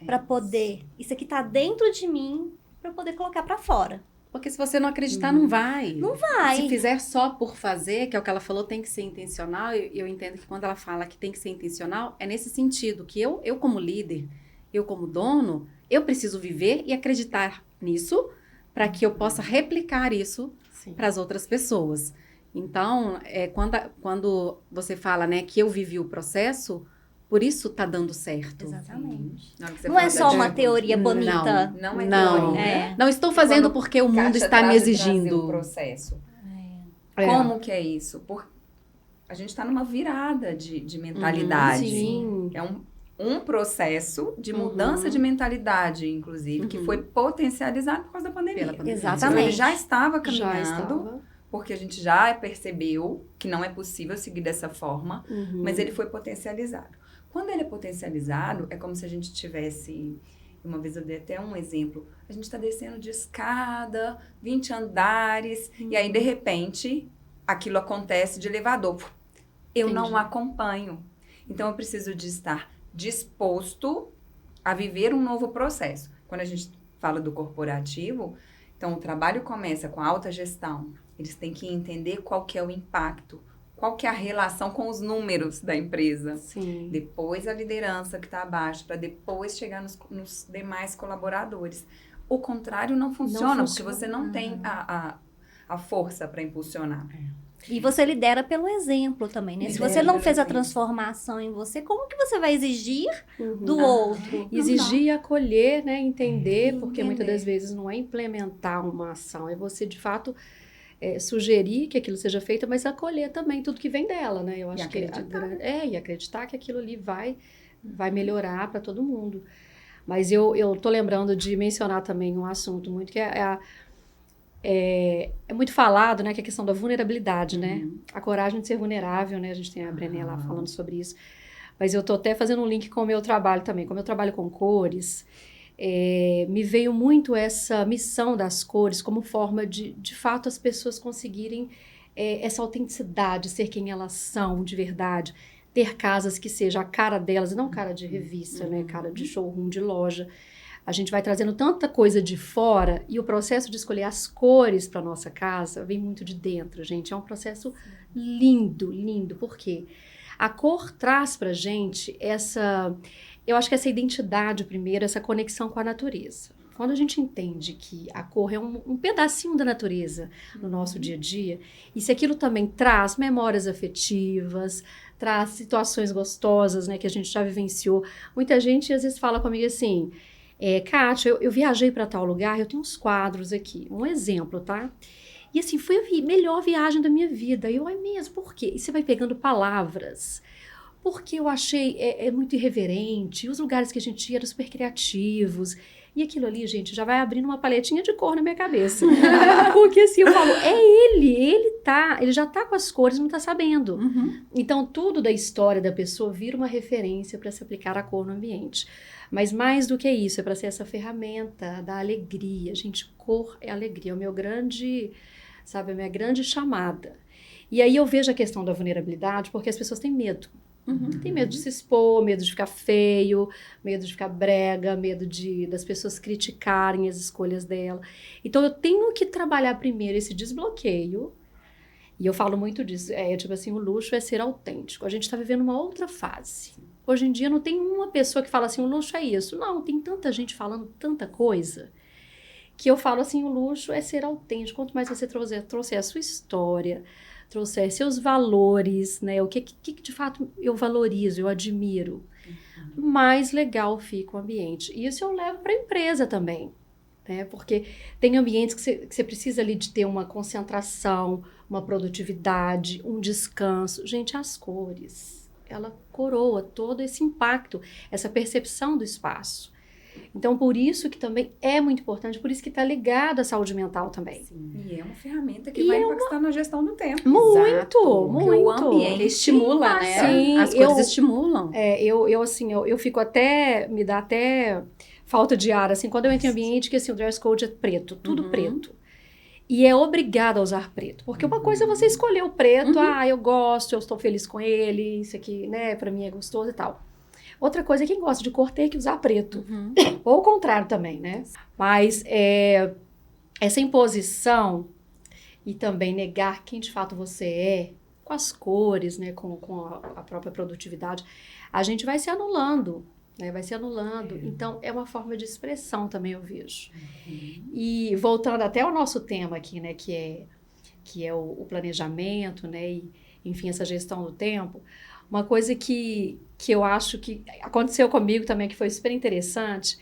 para poder... Isso aqui está dentro de mim para poder colocar para fora. Porque se você não acreditar, não vai. Não vai. Se fizer só por fazer, que é o que ela falou, tem que ser intencional. Eu entendo que quando ela fala que tem que ser intencional, é nesse sentido, que eu como líder, eu como dono, eu preciso viver e acreditar nisso, para que eu possa replicar isso para as outras pessoas. Então, quando você fala, né, que eu vivi o processo, por isso está dando certo. Exatamente. Não é só uma teoria bonita. Não é teoria. Não estou fazendo porque o mundo está me exigindo. O processo. Como que é isso? A gente está numa virada de mentalidade. Sim. É um processo de mudança de mentalidade, inclusive, que foi potencializado por causa da pandemia. Exatamente. Ele já estava caminhando, porque a gente já percebeu que não é possível seguir dessa forma, mas ele foi potencializado. Quando ele é potencializado, é como se a gente tivesse... Uma vez eu dei até um exemplo. A gente está descendo de escada, 20 andares, e aí, de repente, aquilo acontece de elevador. Eu não acompanho. Então, eu preciso de estar disposto a viver um novo processo. Quando a gente fala do corporativo, então, o trabalho começa com a alta gestão. Eles têm que entender qual que é o impacto, qual que é a relação com os números da empresa. Sim. Depois a liderança que está abaixo, para depois chegar nos demais colaboradores. O contrário não funciona, porque você não tem a força para impulsionar. E você lidera pelo exemplo também, né? Se você não fez a transformação em você, como que você vai exigir do outro? Exigir e acolher, né? Entender, porque muitas das vezes não é implementar uma ação, é você, de fato, sugerir que aquilo seja feito, mas acolher também tudo que vem dela, né? Eu acho e acreditar que aquilo ali vai melhorar para todo mundo. Mas eu tô lembrando de mencionar também um assunto muito que é muito falado, né, que é a questão da vulnerabilidade, né? A coragem de ser vulnerável, né? A gente tem a Brené lá falando sobre isso. Mas eu tô até fazendo um link com o meu trabalho também. Como eu trabalho com cores, me veio muito essa missão das cores como forma de fato, as pessoas conseguirem essa autenticidade, ser quem elas são de verdade. Ter casas que seja a cara delas, e não cara de revista, né? Cara de showroom, de loja. A gente vai trazendo tanta coisa de fora e o processo de escolher as cores para nossa casa vem muito de dentro, gente. É um processo lindo, lindo. Por quê? A cor traz pra gente eu acho que essa identidade primeiro, essa conexão com a natureza. Quando a gente entende que a cor é um pedacinho da natureza no nosso dia a dia, e se aquilo também traz memórias afetivas, traz situações gostosas, né, que a gente já vivenciou. Muita gente às vezes fala comigo assim... Kátia, eu viajei para tal lugar, eu tenho uns quadros aqui, um exemplo, tá? E assim, foi a melhor viagem da minha vida. E eu, é mesmo, por quê? E você vai pegando palavras, porque eu achei muito irreverente, os lugares que a gente ia eram super criativos, e aquilo ali, gente, já vai abrindo uma paletinha de cor na minha cabeça. Porque assim, eu falo, ele já tá com as cores, não tá sabendo. Então, tudo da história da pessoa vira uma referência para se aplicar a cor no ambiente. Mas mais do que isso, é para ser essa ferramenta da alegria. Gente, cor é alegria, é o meu grande, sabe, a minha grande chamada. E aí eu vejo a questão da vulnerabilidade, porque as pessoas têm medo. Tem medo de se expor, medo de ficar feio, medo de ficar brega, medo das pessoas criticarem as escolhas dela. Então eu tenho que trabalhar primeiro esse desbloqueio. E eu falo muito disso, tipo assim, o luxo é ser autêntico. A gente está vivendo uma outra fase. Hoje em dia não tem uma pessoa que fala assim, o luxo é isso. Não, tem tanta gente falando tanta coisa, que eu falo assim, o luxo é ser autêntico. Quanto mais você trouxer a sua história, trouxer seus valores, né? O que de fato eu valorizo, eu admiro, mais legal fica o ambiente. E isso eu levo para a empresa também, né? Porque tem ambientes que você precisa ali de ter uma concentração, uma produtividade, um descanso. Gente, as cores, ela coroa todo esse impacto, essa percepção do espaço. Então, por isso que também é muito importante, por isso que está ligado à saúde mental também. Sim. E é uma ferramenta que vai impactar na gestão do tempo. Muito, muito. O ambiente que estimula, né? Sim, as cores estimulam. Me dá até falta de ar, assim, quando eu entro em ambiente que assim, o dress code é preto, tudo preto. E é obrigado a usar preto, porque uma coisa é você escolher o preto, eu gosto, eu estou feliz com ele, isso aqui, né, pra mim é gostoso e tal. Outra coisa é quem gosta de cor ter que usar preto. Ou o contrário também, né? Mas essa imposição e também negar quem de fato você é, com as cores, né? Com a própria produtividade, a gente vai se anulando, né? Vai se anulando. Então, é uma forma de expressão também, eu vejo. E voltando até ao nosso tema aqui, né? Que é o planejamento, né? E, enfim, essa gestão do tempo. Uma coisa que eu acho que aconteceu comigo também, que foi super interessante,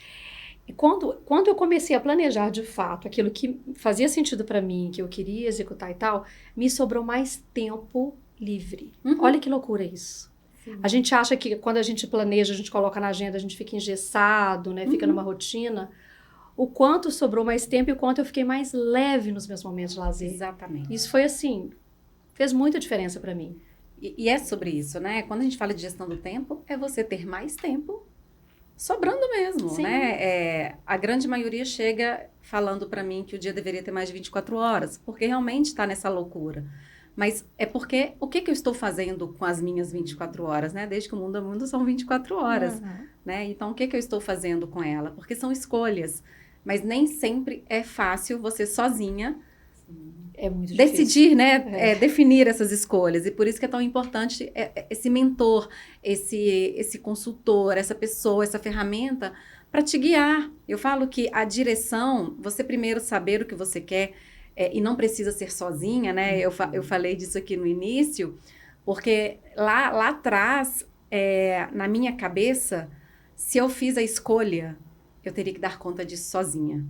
quando eu comecei a planejar de fato aquilo que fazia sentido para mim, que eu queria executar e tal, me sobrou mais tempo livre. Olha que loucura isso. Sim. A gente acha que quando a gente planeja, a gente coloca na agenda, a gente fica engessado, né? Fica numa rotina. O quanto sobrou mais tempo e o quanto eu fiquei mais leve nos meus momentos de lazer. Exatamente. Isso foi assim, fez muita diferença para mim. E é sobre isso, né? Quando a gente fala de gestão do tempo, é você ter mais tempo sobrando mesmo, Sim. né? A grande maioria chega falando para mim que o dia deveria ter mais de 24 horas, porque realmente está nessa loucura. Mas é porque, o que eu estou fazendo com as minhas 24 horas, né? Desde que o mundo é mundo, são 24 horas, né? Então, o que eu estou fazendo com ela? Porque são escolhas, mas nem sempre é fácil você sozinha É muito difícil. decidir, né? Definir essas escolhas. E por isso que é tão importante esse mentor, esse consultor, essa pessoa, essa ferramenta para te guiar. Eu falo que a direção, você primeiro saber o que você quer, e não precisa ser sozinha, né? Eu falei disso aqui no início, porque lá atrás, na minha cabeça, se eu fiz a escolha, eu teria que dar conta disso sozinha.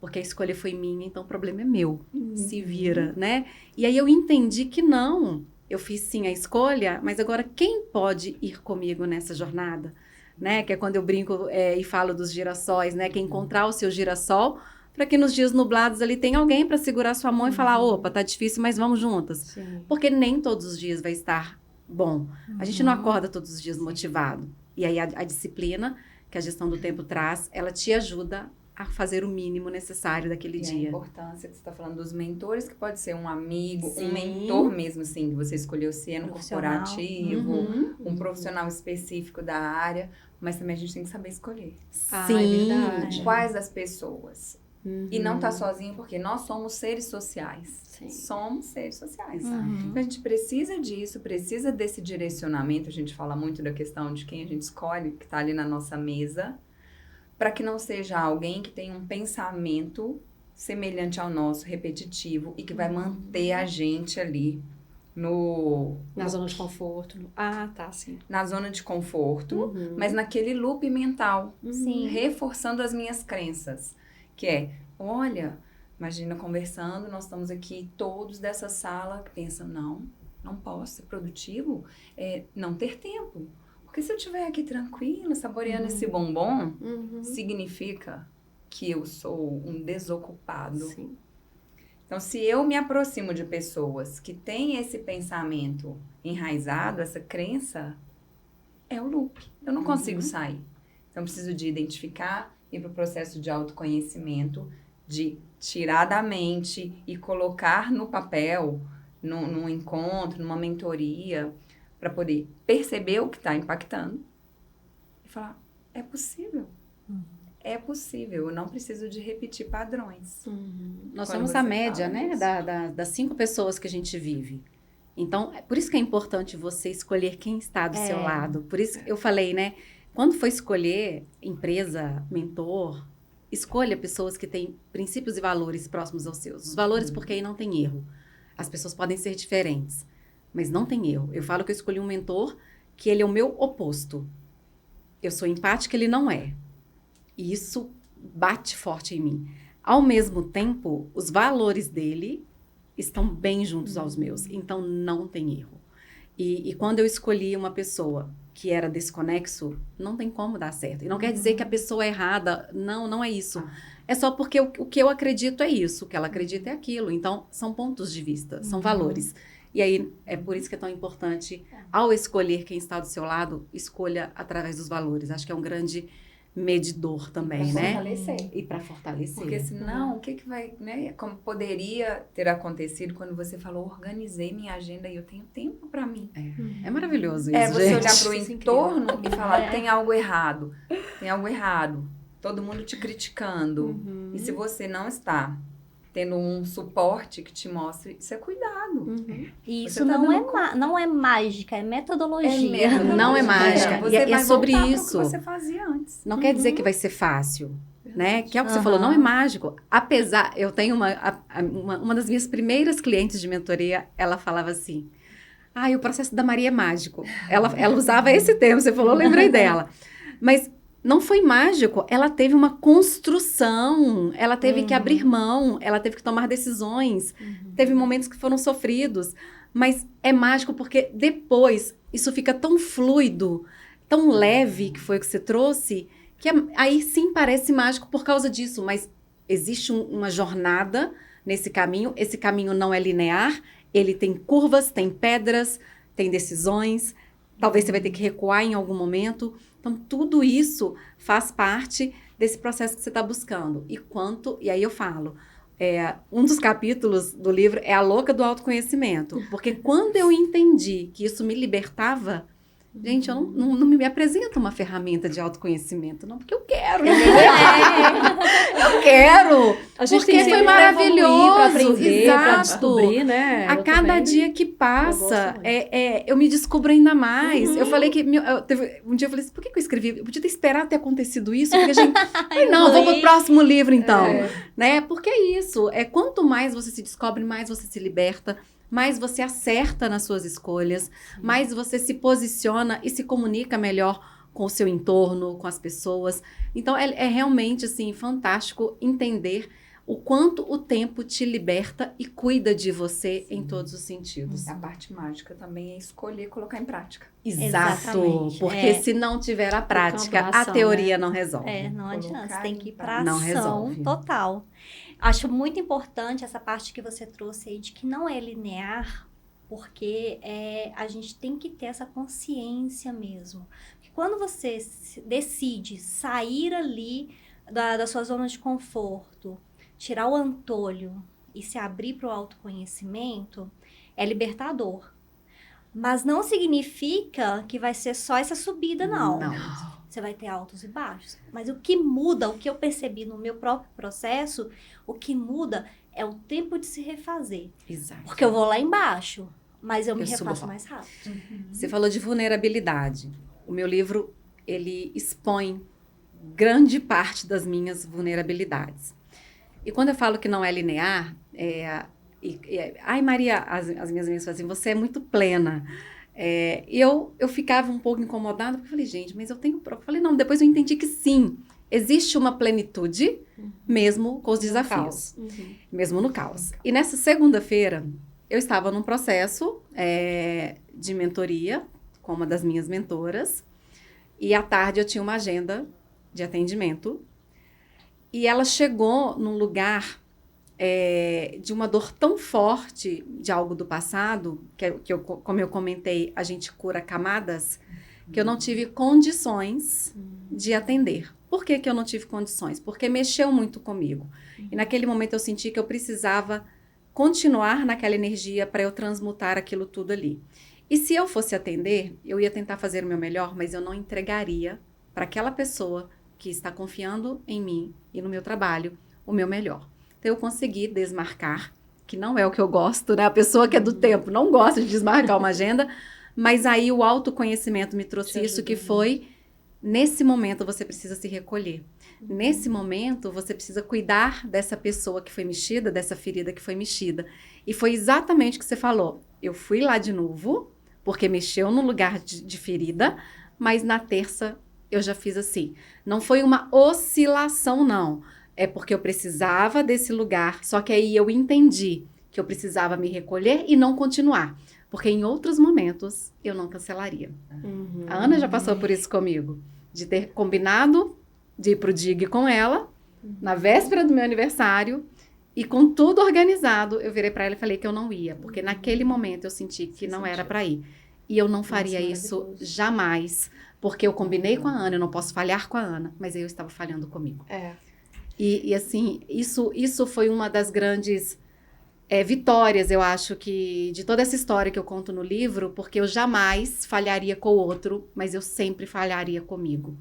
Porque a escolha foi minha, então o problema é meu. Se vira, né? E aí eu entendi que não. Eu fiz sim a escolha, mas agora quem pode ir comigo nessa jornada? Né? Que é quando eu brinco e falo dos girassóis, né? Que é encontrar o seu girassol, para que nos dias nublados ali tenha alguém para segurar sua mão e falar, opa, tá difícil, mas vamos juntas. Sim. Porque nem todos os dias vai estar bom. A gente não acorda todos os dias motivado. E aí a disciplina que a gestão do tempo traz, ela te ajuda a fazer o mínimo necessário daquele dia. A importância que você está falando dos mentores, que pode ser um amigo, Sim. um mentor mesmo, assim, que você escolheu ser no Profissional. corporativo, Uhum. um profissional específico da área, mas também a gente tem que saber escolher. Ah, Sim. é verdade. Quais as pessoas? Uhum. E não tá sozinho, porque nós somos seres sociais. Sim. Somos seres sociais. Uhum. Então, a gente precisa disso, precisa desse direcionamento. A gente fala muito da questão de quem a gente escolhe, que está ali na nossa mesa, para que não seja alguém que tem um pensamento semelhante ao nosso, repetitivo, e que vai manter a gente ali Na zona de conforto. Ah, tá, sim. na zona de conforto, Uhum. mas naquele loop mental, Sim. reforçando as minhas crenças, que é, olha, imagina conversando, nós estamos aqui todos dessa sala que pensam, não posso ser produtivo, não ter tempo. Porque se eu estiver aqui tranquila, saboreando esse bombom, Uhum. significa que eu sou um desocupado. Sim. Então, se eu me aproximo de pessoas que têm esse pensamento enraizado, essa crença, é o loop. Eu não consigo sair. Então, eu preciso de identificar, ir para o processo de autoconhecimento, de tirar da mente e colocar no papel, num encontro, numa mentoria, para poder perceber o que está impactando e falar, é possível. É possível, eu não preciso de repetir padrões. Nós Quando somos você a média, fala né, disso. das 5 pessoas que a gente vive. Então, é por isso que é importante você escolher quem está do seu lado. Por isso que eu falei, né, quando for escolher empresa, mentor, escolha pessoas que têm princípios e valores próximos aos seus. Os valores, porque aí não tem erro. As pessoas podem ser diferentes, mas não tem erro. Eu falo que eu escolhi um mentor que ele é o meu oposto. Eu sou empática, ele não é. E isso bate forte em mim. Ao mesmo tempo, os valores dele estão bem juntos aos meus. Então, não tem erro. E quando eu escolhi uma pessoa que era desconexo, não tem como dar certo. E não quer dizer que a pessoa é errada. Não, não é isso. É só porque o que eu acredito é isso. O que ela acredita é aquilo. Então, são pontos de vista, são valores. E aí, é por isso que é tão importante, ao escolher quem está do seu lado, escolha através dos valores. Acho que é um grande medidor também, Pra né? fortalecer. E para fortalecer. Porque senão, o que vai, né? Como poderia ter acontecido quando você falou, organizei minha agenda e eu tenho tempo para mim. É maravilhoso isso, Você gente. olhar para o Isso é entorno e falar, tem algo errado. Tem algo errado. Todo mundo te criticando. E se você não está tendo um suporte que te mostre, isso é cuidado. E Você isso tá não, dando não é mágica, é metodologia. Não é mágica. Você E é vai sobre voltar pro isso. que você fazia antes. Não quer dizer que vai ser fácil, né? Que é o que você falou, não é mágico. Apesar, eu tenho uma das minhas primeiras clientes de mentoria, ela falava assim, o processo da Maria é mágico. Ela usava esse termo, você falou, eu lembrei dela. Mas não foi mágico, ela teve uma construção, ela teve que abrir mão, ela teve que tomar decisões, teve momentos que foram sofridos, mas é mágico porque depois isso fica tão fluido, tão leve, que foi o que você trouxe, que aí sim parece mágico por causa disso, mas existe uma jornada nesse caminho, esse caminho não é linear, ele tem curvas, tem pedras, tem decisões, talvez você vai ter que recuar em algum momento. Então, tudo isso faz parte desse processo que você está buscando. E aí eu falo, um dos capítulos do livro é a louca do autoconhecimento. Porque quando eu entendi que isso me libertava, gente, eu não me apresento uma ferramenta de autoconhecimento, não, porque eu quero. Eu quero. A gente porque tem foi sempre maravilhoso. pra aprender, pra Exato. descobrir, né? A Eu cada também. dia que Eu passa, gosto muito. eu me descubro ainda mais. Eu falei que... um dia eu falei assim, por que eu escrevi? Eu podia ter esperado ter acontecido isso, porque a gente... Falei, não, vou pro próximo livro, então. Né? Porque é isso. Quanto mais você se descobre, mais você se liberta, mais você acerta nas suas escolhas, mais você se posiciona e se comunica melhor com o seu entorno, com as pessoas. Então, é realmente, assim, fantástico entender o quanto o tempo te liberta e cuida de você em todos os sentidos. A parte mágica também é escolher colocar em prática. Exato, Exatamente, porque se não tiver a prática, campo da a ação, teoria né? não resolve. Não adianta, você tem que ir para Não ação resolve. total. Acho muito importante essa parte que você trouxe aí de que não é linear, porque a gente tem que ter essa consciência mesmo. Porque quando você decide sair ali da sua zona de conforto, tirar o antolho e se abrir para o autoconhecimento, é libertador. Mas não significa que vai ser só essa subida, não. Você vai ter altos e baixos. Mas o que muda, o que eu percebi no meu próprio processo, o que muda é o tempo de se refazer. Exato. Porque eu vou lá embaixo, mas eu me Eu subo refaço lá. mais rápido. Você falou de vulnerabilidade. O meu livro, ele expõe grande parte das minhas vulnerabilidades. E quando eu falo que não é linear, ai, Maria, as minhas amigas falam assim, você é muito plena. E eu ficava um pouco incomodada, porque eu falei, gente, mas eu tenho... Eu falei, não, depois eu entendi que sim, existe uma plenitude, mesmo com os desafios. Mesmo no caos. E nessa segunda-feira, eu estava num processo de mentoria com uma das minhas mentoras, e à tarde eu tinha uma agenda de atendimento, e ela chegou num lugar de uma dor tão forte de algo do passado, que como eu comentei, a gente cura camadas, que eu não tive condições de atender. Por que eu não tive condições? Porque mexeu muito comigo. E naquele momento eu senti que eu precisava continuar naquela energia para eu transmutar aquilo tudo ali. E se eu fosse atender, eu ia tentar fazer o meu melhor, mas eu não entregaria para aquela pessoa que está confiando em mim e no meu trabalho o meu melhor. Então, eu consegui desmarcar, que não é o que eu gosto, né? A pessoa que é do tempo não gosta de desmarcar uma agenda, mas aí o autoconhecimento me trouxe isso, que foi, nesse momento você precisa se recolher. Nesse momento, você precisa cuidar dessa pessoa que foi mexida, dessa ferida que foi mexida. E foi exatamente o que você falou. Eu fui lá de novo, porque mexeu no lugar de ferida, mas na terça eu já fiz assim. Não foi uma oscilação, não. É porque eu precisava desse lugar, só que aí eu entendi que eu precisava me recolher e não continuar. Porque em outros momentos eu não cancelaria. A Ana já passou por isso comigo. De ter combinado de ir pro DIG com ela, na véspera do meu aniversário, e com tudo organizado, eu virei para ela e falei que eu não ia. Porque naquele momento eu senti que não era para ir. E eu não faria isso jamais. Porque eu combinei com a Ana, eu não posso falhar com a Ana, mas eu estava falhando comigo. E assim, isso foi uma das grandes vitórias, eu acho, que de toda essa história que eu conto no livro, porque eu jamais falharia com o outro, mas eu sempre falharia comigo.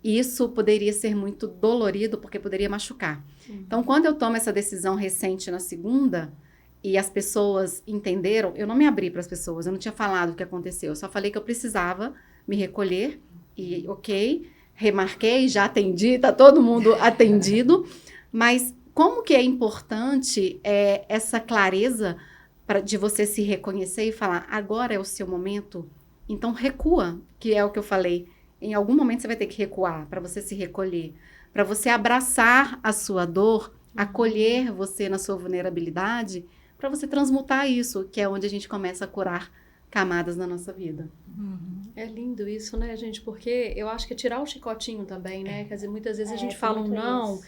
E isso poderia ser muito dolorido, porque poderia machucar. Então, quando eu tomo essa decisão recente na segunda, e as pessoas entenderam, eu não me abri para as pessoas, eu não tinha falado o que aconteceu, eu só falei que eu precisava me recolher, e remarquei, já atendi, tá todo mundo atendido, mas como que é importante essa clareza de você se reconhecer e falar, agora é o seu momento, então recua, que é o que eu falei, em algum momento você vai ter que recuar para você se recolher, para você abraçar a sua dor, acolher você na sua vulnerabilidade, para você transmutar isso, que é onde a gente começa a curar camadas na nossa vida. É lindo isso, né, gente? Porque eu acho que é tirar o chicotinho também, né? Quer dizer, muitas vezes a gente fala um não,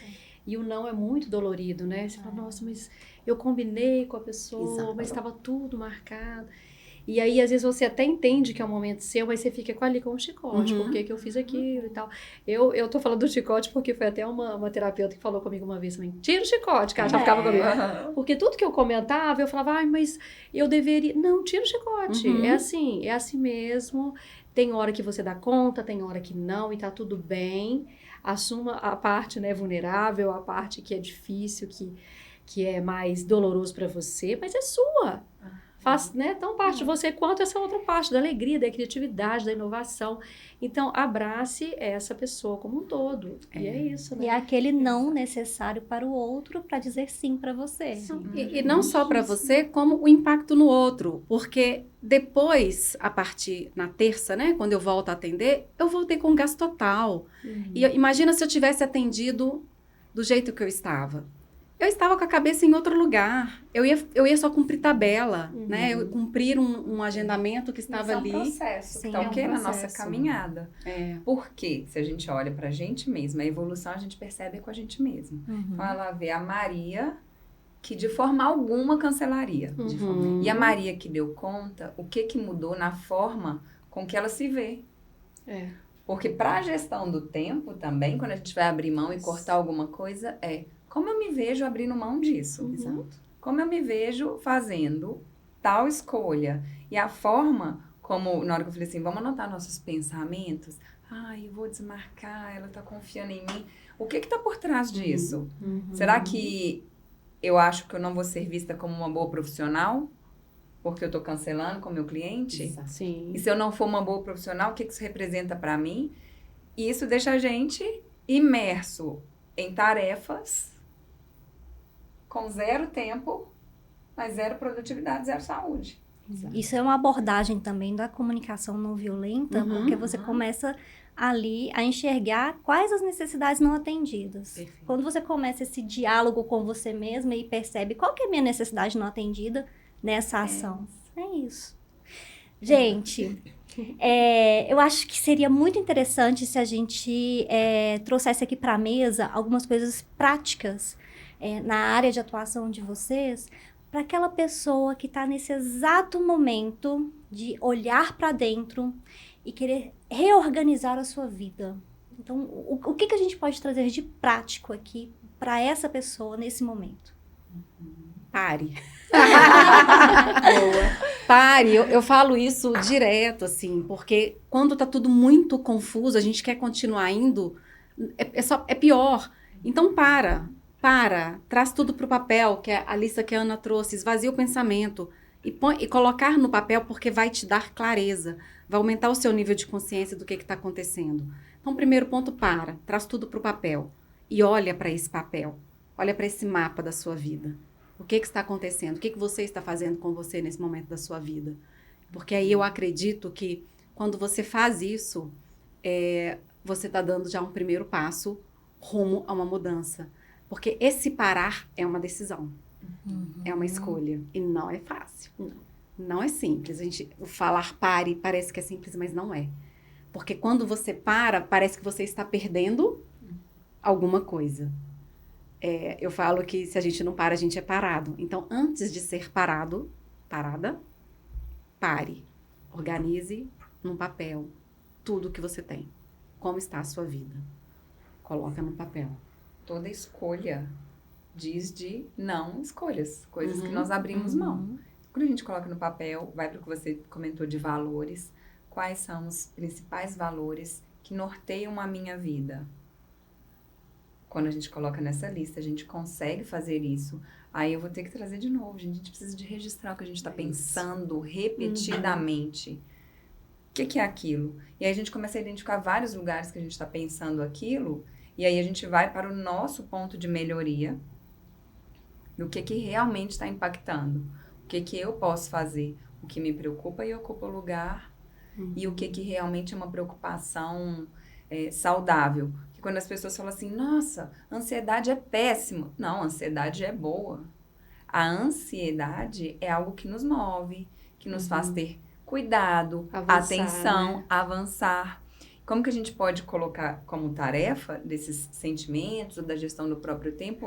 e o não é muito dolorido, né? Você fala, nossa, mas eu combinei com a pessoa, mas estava tudo marcado. E aí, às vezes, você até entende que é um momento seu, mas você fica ali com o chicote. Uhum. Por que que eu fiz aquilo e tal? Eu tô falando do chicote porque foi até uma terapeuta que falou comigo uma vez também. Tira o chicote, cara. Já ficava comigo. Porque tudo que eu comentava, eu falava, ai, mas eu deveria... Não, tira o chicote. Uhum. É assim mesmo. Tem hora que você dá conta, tem hora que não, e tá tudo bem. Assuma a parte, né, vulnerável, a parte que é difícil, que é mais doloroso para você, mas é sua. Faz, né, tão parte de você quanto essa outra parte da alegria, da criatividade, da inovação. Então, abrace essa pessoa como um todo. E é isso, né? E é aquele não necessário para o outro para dizer sim para você. E não só para você, como o impacto no outro. Porque depois, a partir, na terça, né, quando eu volto a atender, eu voltei com gasto total. E imagina se eu tivesse atendido do jeito que eu estava. Eu estava com a cabeça em outro lugar. Eu ia só cumprir tabela, né? Eu cumprir um agendamento que estava ali. É um processo, Sim, que tá é um ok na processo. nossa caminhada. Porque se a gente olha pra gente mesma, a evolução a gente percebe com a gente mesma. Então ela vê a Maria, que de forma alguma cancelaria. E a Maria que deu conta, o que mudou na forma com que ela se vê. Porque para a gestão do tempo também, quando a gente vai abrir mão e cortar alguma coisa, como eu me vejo abrindo mão disso? Exato. Como eu me vejo fazendo tal escolha? E a forma como, na hora que eu falei assim, vamos anotar nossos pensamentos. Ai, eu vou desmarcar, ela tá confiando em mim. O que tá por trás disso? Será que eu acho que eu não vou ser vista como uma boa profissional? Porque eu tô cancelando com o meu cliente? Exato. Sim. E se eu não for uma boa profissional, o que isso representa para mim? E isso deixa a gente imerso em tarefas com zero tempo, mas zero produtividade, zero saúde. Exato. Isso é uma abordagem também da comunicação não violenta, porque você começa ali a enxergar quais as necessidades não atendidas. Perfeito. Quando você começa esse diálogo com você mesma e percebe qual que é a minha necessidade não atendida nessa ação. É isso. Gente, eu acho que seria muito interessante se a gente trouxesse aqui para a mesa algumas coisas práticas na área de atuação de vocês, para aquela pessoa que está nesse exato momento de olhar para dentro e querer reorganizar a sua vida. Então, o que a gente pode trazer de prático aqui para essa pessoa nesse momento? Pare. Pare, eu falo isso direto, assim, porque quando tá tudo muito confuso, a gente quer continuar indo, é pior. Então, para, traz tudo pro papel, que é a lista que a Ana trouxe, esvazia o pensamento e colocar no papel porque vai te dar clareza, vai aumentar o seu nível de consciência do que está acontecendo. Então, primeiro ponto, traz tudo pro papel e olha para esse papel, olha para esse mapa da sua vida. O que está acontecendo? O que você está fazendo com você nesse momento da sua vida? Porque aí eu acredito que quando você faz isso, você está dando já um primeiro passo rumo a uma mudança. Porque esse parar é uma decisão, é uma escolha. E não é fácil, não é simples. O falar pare parece que é simples, mas não é. Porque quando você para, parece que você está perdendo alguma coisa. Eu falo que se a gente não para, a gente é parado. Então, antes de ser parada, pare. Organize num papel tudo que você tem. Como está a sua vida. Coloca no papel. Toda escolha diz de não escolhas. Coisas que nós abrimos mão. Quando a gente coloca no papel, vai para o que você comentou de valores. Quais são os principais valores que norteiam a minha vida? Quando a gente coloca nessa lista, a gente consegue fazer isso. Aí eu vou ter que trazer de novo. A gente precisa de registrar o que a gente está pensando repetidamente. O que é aquilo? E aí a gente começa a identificar vários lugares que a gente está pensando aquilo. E aí a gente vai para o nosso ponto de melhoria. Do que realmente está impactando. O que eu posso fazer. O que me preocupa e ocupa o lugar. E o que realmente é uma preocupação saudável. Quando as pessoas falam assim, nossa, ansiedade é péssimo. Não, ansiedade é boa. A ansiedade é algo que nos move, que nos faz ter cuidado, atenção, avançar. Como que a gente pode colocar como tarefa desses sentimentos ou da gestão do próprio tempo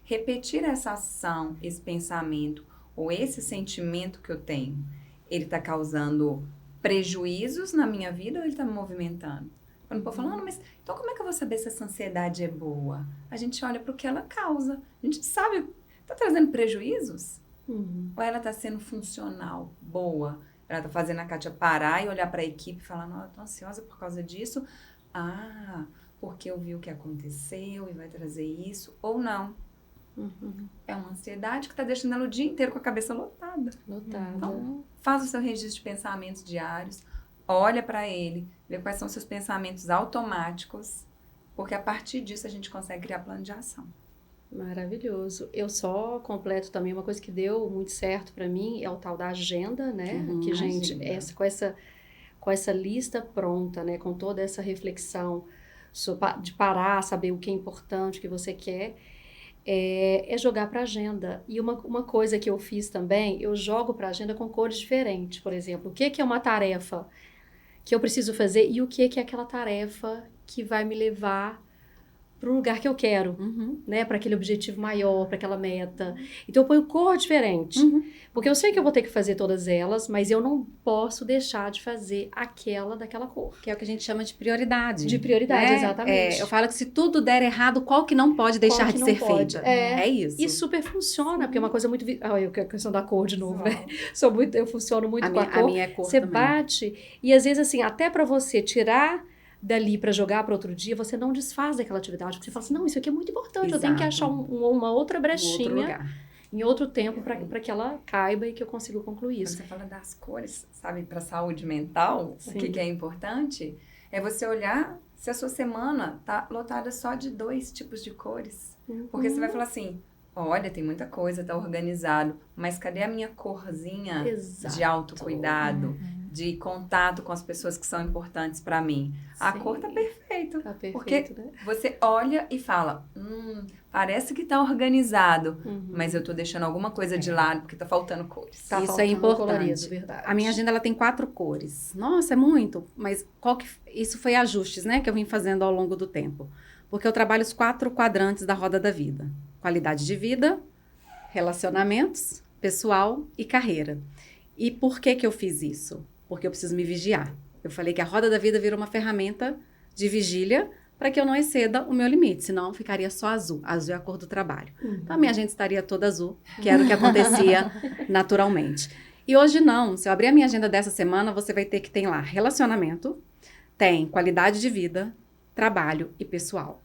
repetir essa ação, esse pensamento ou esse sentimento que eu tenho. ele está causando prejuízos na minha vida ou ele está me movimentando? Quando o povo fala, mas então como é que eu vou saber se essa ansiedade é boa? A gente olha para o que ela causa. A gente sabe, está trazendo prejuízos? Ou ela está sendo funcional, boa? Ela está fazendo a Kátia parar e olhar para a equipe e falar, não, eu estou ansiosa por causa disso. Ah, porque eu vi o que aconteceu e vai trazer isso. Ou não. É uma ansiedade que está deixando ela o dia inteiro com a cabeça lotada. Então, faz o seu registro de pensamentos diários, olha para ele, vê quais são seus pensamentos automáticos, porque a partir disso a gente consegue criar plano de ação. Maravilhoso. Eu só completo também uma coisa que deu muito certo para mim, é o tal da agenda, né? Que, gente, com essa lista pronta, né? Com toda essa reflexão de parar, saber o que é importante, o que você quer, é jogar para a agenda. E uma coisa que eu fiz também, eu jogo para a agenda com cores diferentes. Por exemplo, o que é uma tarefa que eu preciso fazer e o que é aquela tarefa que vai me levar para o lugar que eu quero, né? Para aquele objetivo maior, para aquela meta. Então, eu ponho cor diferente. Porque eu sei que eu vou ter que fazer todas elas, mas eu não posso deixar de fazer aquela daquela cor. Que é o que a gente chama de prioridade. De prioridade, exatamente. Eu falo que se tudo der errado, qual que não pode deixar de ser feita? É isso. E super funciona, porque é uma coisa muito... a questão da cor de novo, né? Eu funciono muito com a cor. A minha é cor você também. bate, e às vezes, assim, até para você tirar dali para jogar para outro dia, você não desfaz daquela atividade, porque você fala assim, não, isso aqui é muito importante, eu tenho que achar uma outra brechinha em outro tempo para que ela caiba e que eu consiga concluir isso. Quando você fala das cores, sabe, para saúde mental, o que é importante é você olhar se a sua semana tá lotada só de 2 tipos de cores. Porque você vai falar assim, olha, tem muita coisa, tá organizado, mas cadê a minha corzinha de autocuidado? De contato com as pessoas que são importantes para mim. A cor tá perfeito. Tá perfeito, porque né? você olha e fala, parece que tá organizado, mas eu tô deixando alguma coisa de lado porque tá faltando cores. Tá, isso é importante. Colorido, verdade. A minha agenda ela tem 4 cores. Nossa, é muito. Mas isso foi ajustes, né, que eu vim fazendo ao longo do tempo. Porque eu trabalho os 4 quadrantes da roda da vida. Qualidade de vida, relacionamentos, pessoal e carreira. E por que eu fiz isso? Porque eu preciso me vigiar. Eu falei que a roda da vida vira uma ferramenta de vigília para que eu não exceda o meu limite, senão ficaria só azul. Azul é a cor do trabalho. Então, a minha agenda estaria toda azul, que era o que acontecia naturalmente. E hoje não. Se eu abrir a minha agenda dessa semana, você vai ter que ter lá relacionamento, tem qualidade de vida, trabalho e pessoal.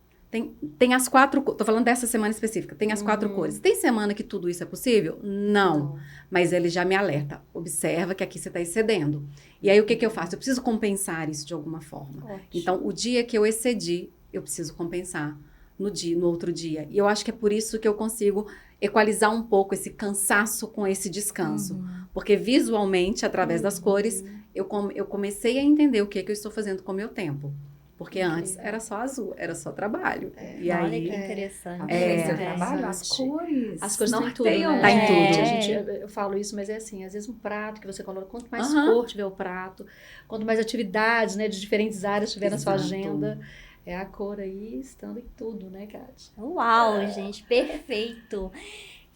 Tem as 4, tô falando dessa semana específica, tem as 4 cores. Tem semana que tudo isso é possível? Não. Mas ele já me alerta. Observa que aqui você está excedendo. E aí, o que eu faço? Eu preciso compensar isso de alguma forma. Ótimo. Então, o dia que eu excedi, eu preciso compensar no outro dia. E eu acho que é por isso que eu consigo equalizar um pouco esse cansaço com esse descanso. Porque visualmente, através das cores, eu comecei a entender o que eu estou fazendo com o meu tempo. Porque antes era só azul, era só trabalho. E olha aí, que interessante. Seu trabalho, as cores. As cores têm tudo, norteiam, né? Tá em tudo. Eu falo isso, mas é assim, às vezes um prato que você coloca, quanto mais cor tiver o prato, quanto mais atividades, né, de diferentes áreas tiver na sua agenda, é a cor aí estando em tudo, né, Kátia? Uau, gente, perfeito.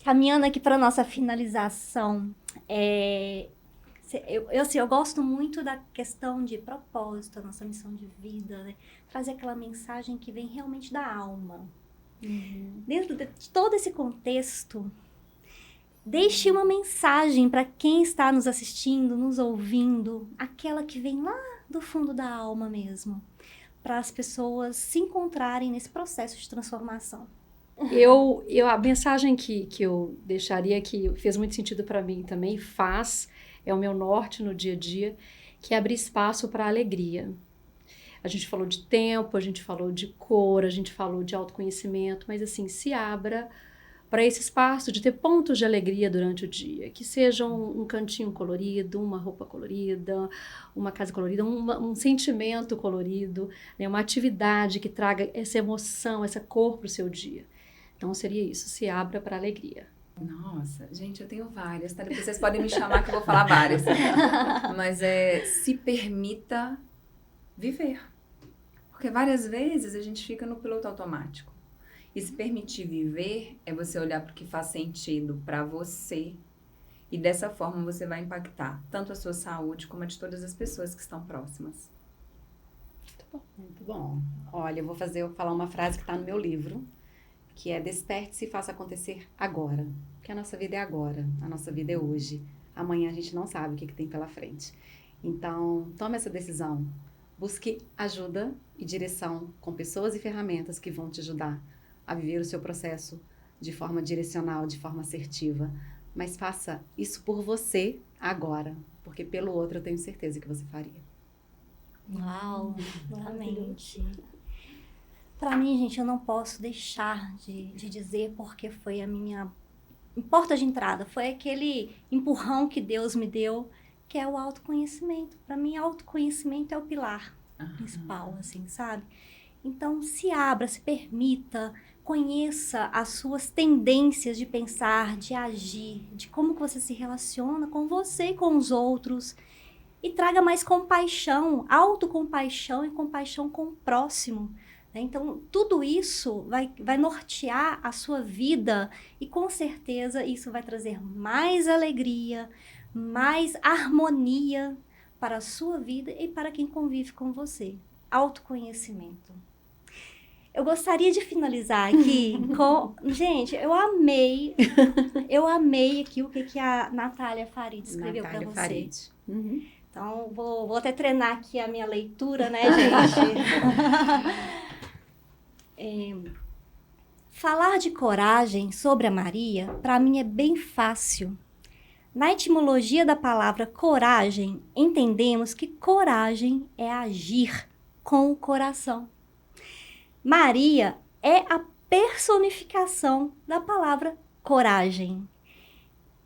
Caminhando aqui para nossa finalização, eu gosto muito da questão de propósito, a nossa missão de vida, né? Trazer aquela mensagem que vem realmente da alma. Dentro de todo esse contexto, deixe uma mensagem para quem está nos assistindo, nos ouvindo, aquela que vem lá do fundo da alma mesmo, para as pessoas se encontrarem nesse processo de transformação. A mensagem que eu deixaria, que fez muito sentido para mim também, é o meu norte no dia a dia, que é abrir espaço para a alegria. A gente falou de tempo, a gente falou de cor, a gente falou de autoconhecimento, mas assim, se abra para esse espaço de ter pontos de alegria durante o dia, que seja um cantinho colorido, uma roupa colorida, uma casa colorida, um sentimento colorido, né? Uma atividade que traga essa emoção, essa cor para o seu dia. Então seria isso, se abra para a alegria. Nossa, gente, eu tenho várias, tá? Depois vocês podem me chamar que eu vou falar várias. Mas se permita viver. Porque várias vezes a gente fica no piloto automático. E se permitir viver é você olhar para o que faz sentido para você E dessa forma você vai impactar tanto a sua saúde como a de todas as pessoas que estão próximas. Muito bom. Olha, eu vou falar uma frase que está no meu livro, que é: desperte-se e faça acontecer agora. Porque a nossa vida é agora, a nossa vida é hoje. Amanhã a gente não sabe o que tem pela frente. Então, tome essa decisão. Busque ajuda e direção com pessoas e ferramentas que vão te ajudar a viver o seu processo de forma direcional, de forma assertiva. Mas faça isso por você agora, porque pelo outro eu tenho certeza que você faria. Uau, realmente. Para mim, gente, eu não posso deixar de dizer, porque foi a minha porta de entrada, foi aquele empurrão que Deus me deu, que é o autoconhecimento. Para mim, autoconhecimento é o pilar principal, assim, sabe? Então, se abra, se permita, conheça as suas tendências de pensar, de agir, de como que você se relaciona com você e com os outros. E traga mais compaixão, autocompaixão e compaixão com o próximo. Né? Então, tudo isso vai nortear a sua vida e, com certeza, isso vai trazer mais alegria, mais harmonia para a sua vida e para quem convive com você. Autoconhecimento. Eu gostaria de finalizar aqui com... Gente, eu amei aqui o que a Natália Farid escreveu para você. Farid. Uhum. Então, vou até treinar aqui a minha leitura, né, gente? Falar de coragem sobre a Maria, para mim, é bem fácil. Na etimologia da palavra coragem, entendemos que coragem é agir com o coração. Maria é a personificação da palavra coragem.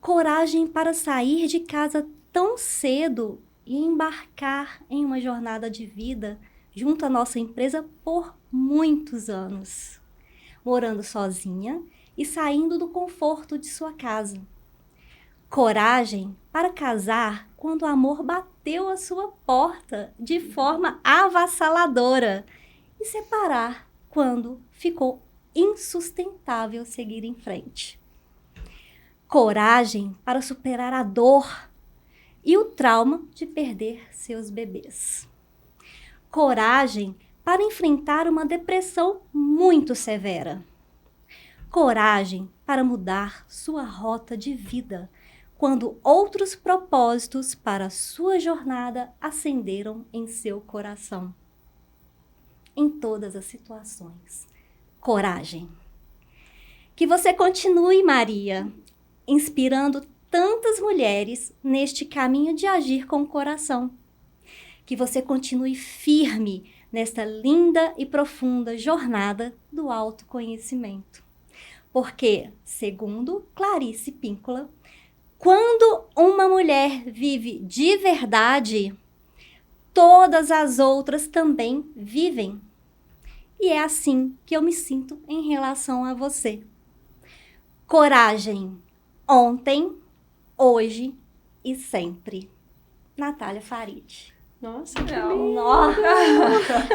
Coragem para sair de casa tão cedo e embarcar em uma jornada de vida junto à nossa empresa por muitos anos, morando sozinha e saindo do conforto de sua casa. Coragem para casar quando o amor bateu à sua porta de forma avassaladora e separar quando ficou insustentável seguir em frente. Coragem para superar a dor e o trauma de perder seus bebês. Coragem para enfrentar uma depressão muito severa. Coragem para mudar sua rota de vida quando outros propósitos para a sua jornada acenderam em seu coração. Em todas as situações. Coragem. Que você continue, Maria, inspirando tantas mulheres neste caminho de agir com o coração. Que você continue firme nesta linda e profunda jornada do autoconhecimento. Porque, segundo Clarice Píncola, quando uma mulher vive de verdade, todas as outras também vivem. E é assim que eu me sinto em relação a você. Coragem, ontem, hoje e sempre. Natália Farid. Nossa, que lindo. Nossa,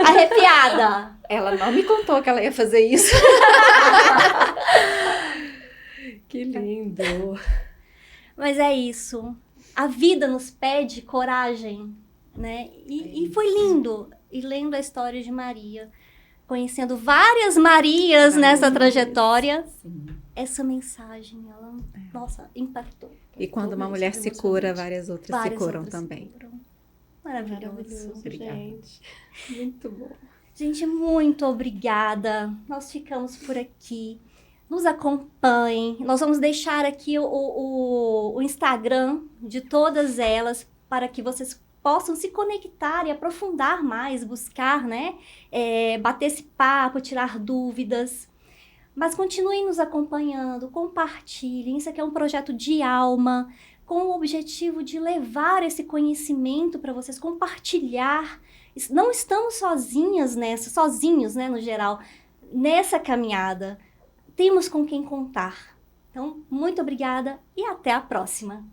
arrepiada. Ela não me contou que ela ia fazer isso. Que lindo. Mas é isso. A vida nos pede coragem, né? E foi lindo. E lendo a história de Maria, conhecendo várias Marias nessa trajetória, Sim. essa mensagem, ela, nossa, impactou. E quando uma mulher se cura, várias outras se curam também. Maravilhoso. Obrigada. Gente. Muito bom. Gente, muito obrigada. Nós ficamos por aqui. Nos acompanhem. Nós vamos deixar aqui o Instagram de todas elas para que vocês possam se conectar e aprofundar mais, buscar, né? Bater esse papo, tirar dúvidas. Mas continuem nos acompanhando, compartilhem. Isso aqui é um projeto de alma, com o objetivo de levar esse conhecimento para vocês, compartilhar. Não estamos sozinhos, né, no geral, nessa caminhada. Temos com quem contar. Então, muito obrigada e até a próxima.